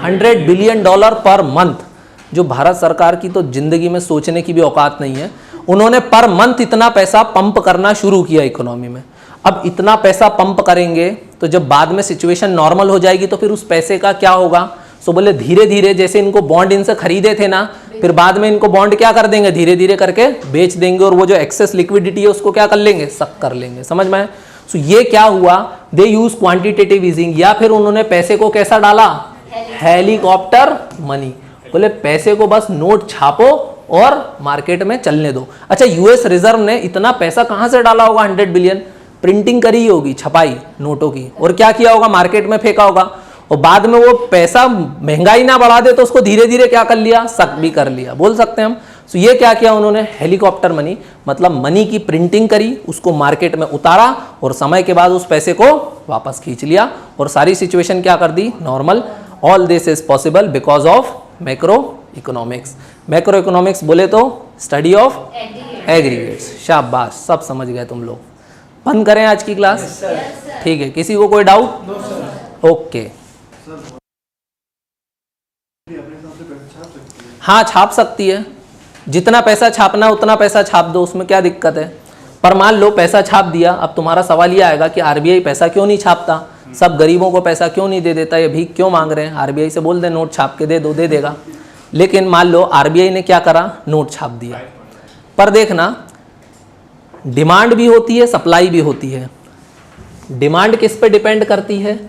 100 बिलियन डॉलर पर मंथ, जो भारत सरकार की तो जिंदगी में सोचने की भी औकात नहीं है। उन्होंने पर मंथ इतना पैसा पंप करना शुरू किया इकोनॉमी में। अब इतना पैसा पंप करेंगे तो जब बाद में सिचुएशन नॉर्मल हो जाएगी तो फिर उस पैसे का क्या होगा। सो बोले धीरे धीरे, जैसे इनको बॉन्ड इनसे खरीदे थे ना, फिर बाद में इनको बॉन्ड क्या कर देंगे, धीरे धीरे करके बेच देंगे, और वो जो एक्सेस लिक्विडिटी है उसको क्या कर लेंगे, सक कर लेंगे। समझ में? सो ये क्या हुआ, दे यूज क्वांटिटेटिव ईजिंग, या फिर उन्होंने पैसे को कैसा डाला, हेलीकॉप्टर मनी। बोले पैसे को बस नोट छापो और मार्केट में चलने दो। अच्छा, यूएस रिजर्व ने इतना पैसा कहां से डाला होगा, 100 बिलियन, प्रिंटिंग करी होगी, छपाई नोटों की, और क्या किया होगा, मार्केट में फेंका होगा। और बाद में वो पैसा महंगाई ना बढ़ा दे तो उसको धीरे धीरे क्या कर लिया, सक भी कर लिया, बोल सकते हैं हम। सो ये क्या किया उन्होंने, हेलीकॉप्टर मनी, मतलब मनी की प्रिंटिंग करी, उसको मार्केट में उतारा, और समय के बाद उस पैसे को वापस खींच लिया, और सारी सिचुएशन क्या कर दी, normal. All this is possible because of macro economics. Macro economics बोले तो स्टडी ऑफ एग्रीगेट्स। शाबाश, सब समझ गए तुम लोग। बंद करें आज की क्लास? ठीक है, किसी को कोई डाउट? ओके, सर अपने हिसाब से पैसे छाप सकती है। हाँ छाप सकती है, जितना पैसा छापना है उतना पैसा छाप दो, उसमें क्या दिक्कत है। पर मान लो पैसा छाप दिया, अब तुम्हारा सवाल ये आएगा कि आरबीआई पैसा क्यों नहीं छापता, सब गरीबों को पैसा क्यों नहीं दे देता, ये भीख क्यों मांग रहे हैं। आरबीआई से बोल दे नोट छाप के दे दो, दे देगा। लेकिन मान लो आरबीआई ने क्या करा, नोट छाप दिया। पर देखना डिमांड भी होती है, सप्लाई भी होती है। डिमांड किस पे डिपेंड करती है,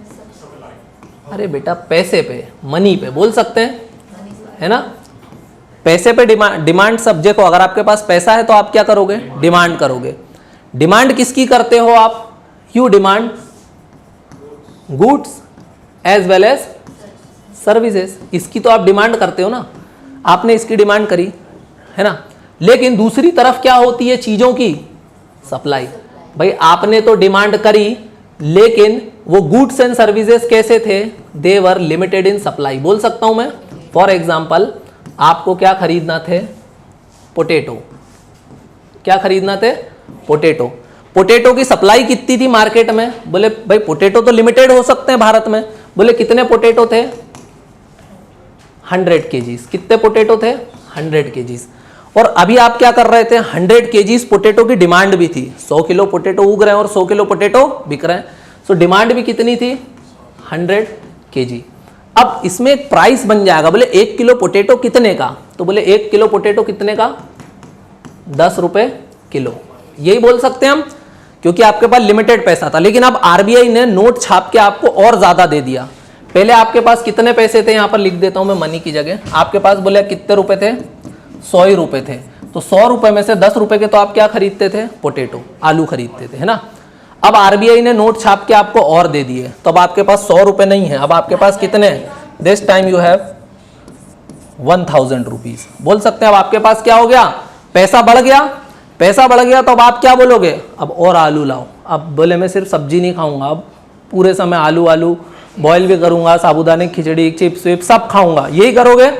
अरे बेटा पैसे पे, मनी पे बोल सकते हैं, है ना। पैसे पे डिमांड सब देखो, अगर आपके पास पैसा है तो आप क्या करोगे, डिमांड करोगे। डिमांड किसकी करते हो आप, you demand goods as well as services, इसकी तो आप डिमांड करते हो ना, आपने इसकी डिमांड करी, है ना। लेकिन दूसरी तरफ क्या होती है चीजों की, सप्लाई। भाई आपने तो डिमांड करी, लेकिन वो गुड्स एंड सर्विसेज कैसे थे, दे वर लिमिटेड इन सप्लाई। बोल सकता हूं मैं, फॉर एग्जाम्पल आपको क्या खरीदना थे, पोटैटो, क्या खरीदना थे, पोटैटो। पोटैटो की सप्लाई कितनी थी मार्केट में, बोले भाई पोटैटो तो लिमिटेड हो सकते हैं भारत में, बोले कितने पोटैटो थे, 100 केजीज। कितने पोटैटो थे, 100 केजीज। और अभी आप क्या कर रहे थे, 100 केजीज पोटैटो की डिमांड भी थी, 100 किलो पोटैटो उग रहे हैं और 100 किलो पोटैटो बिक रहे हैं, सो डिमांड भी कितनी थी, 100 केजी। अब इसमें एक प्राइस बन जाएगा, बोले 1 किलो पोटैटो कितने का, तो बोले 1 किलो पोटैटो कितने का, 10 रुपए किलो, यही बोल सकते हैं हम, क्योंकि आपके पास लिमिटेड पैसा था। लेकिन अब आरबीआई ने नोट छाप के आपको और ज्यादा दे दिया। पहले आपके पास कितने पैसे थे, यहां पर लिख देता हूं मैं मनी की जगह, आपके पास बोले कितने रुपए थे, 100 ही रुपए थे। तो 100 रुपए में से 10 रुपए के तो आप क्या खरीदते थे, पोटैटो, आलू खरीदते थे, है ना। अब आरबीआई ने नोट छाप के आपको और दे दिए, तो अब आपके पास 100 रुपए नहीं है, अब आपके पास कितने, this time you have 1000 rupees. बोल सकते हैं अब आपके पास क्या हो गया, पैसा बढ़ गया। पैसा बढ़ गया तो अब आप क्या बोलोगे, अब और आलू लाओ। अब बोले मैं सिर्फ सब्जी नहीं खाऊंगा, अब पूरे समय आलू आलू बॉयल भी करूंगा, साबुदाने खिचड़ी चिप्स विप्स सब खाऊंगा, यही करोगे।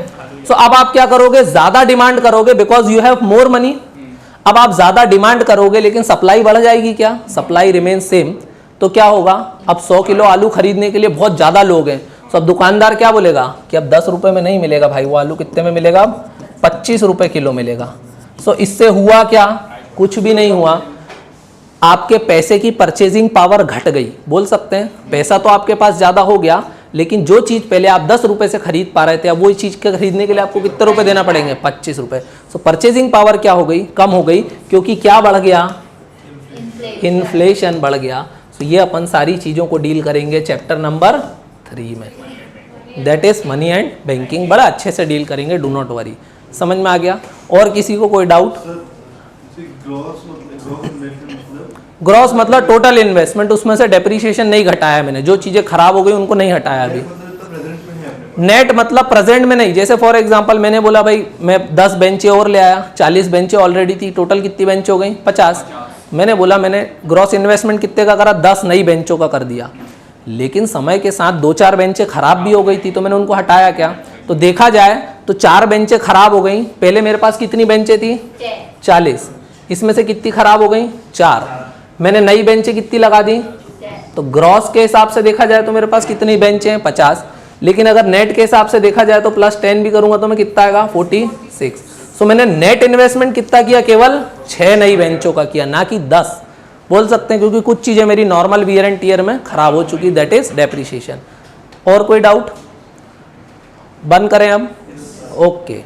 सो अब आप क्या करोगे, ज्यादा डिमांड करोगे, because you have more money. अब आप ज्यादा डिमांड करोगे, लेकिन सप्लाई बढ़ जाएगी क्या, सप्लाई रिमेन सेम। तो क्या होगा, अब 100 किलो आलू खरीदने के लिए बहुत ज्यादा लोग हैं, तो अब दुकानदार क्या बोलेगा कि अब 10 रुपए में नहीं मिलेगा भाई, वो आलू कितने में मिलेगा, अब 25 रुपए किलो मिलेगा। सो इससे हुआ क्या, कुछ भी नहीं हुआ, आपके पैसे की परचेजिंग पावर घट गई। बोल सकते हैं पैसा तो आपके पास ज्यादा हो गया, लेकिन जो चीज पहले आप 10 रुपए से खरीद पा रहे थे, अब वही चीज के खरीदने के लिए आपको कितने रुपए देना पड़ेंगे, 25 रुपए। सो परचेजिंग पावर क्या हो गई, कम हो गई, क्योंकि क्या बढ़ गया, इन्फ्लेशन बढ़ गया। सो ये अपन सारी चीजों को डील करेंगे चैप्टर नंबर 3 में, that is money and banking. बड़ा अच्छे से डील करेंगे, डू नॉट वरी। समझ में आ गया, और किसी को कोई डाउट। ग्रॉस मतलब टोटल इन्वेस्टमेंट, उसमें से डेप्रिसिएशन नहीं घटाया मैंने, जो चीजें खराब हो गई उनको नहीं हटाया अभी। नेट मतलब प्रेजेंट में नहीं, जैसे फॉर एग्जांपल मैंने बोला भाई मैं 10 बेंचें और ले आया, 40 बेंचें ऑलरेडी थी, टोटल कितनी बेंच हो गई, 50। मैंने बोला मैंने ग्रॉस इन्वेस्टमेंट कितने का करा, 10 नई बेंचों का कर दिया। लेकिन समय के साथ 2-4 बेंचें खराब भी हो गई थी, तो मैंने उनको हटाया क्या, तो देखा जाए तो 4 बेंचें खराब हो गई। पहले मेरे पास कितनी बेंचें थी, 40, इसमें से कितनी खराब हो गई, 4। मैंने नई बेंचें कितनी लगा दी, तो ग्रॉस के हिसाब से देखा जाए तो मेरे पास कितनी बेंचें हैं, 50। लेकिन अगर नेट के हिसाब से देखा जाए तो +10 भी करूंगा तो मैं कितना आएगा, 46। सो मैंने नेट इन्वेस्टमेंट कितना किया, केवल 6 नई बेंचों का किया, ना कि 10। बोल सकते हैं क्योंकि कुछ चीजें मेरी नॉर्मल वियर एंड टियर में खराब हो चुकी, दैट इज डेप्रिसिएशन। और कोई डाउट, बंद करें अब, ओके।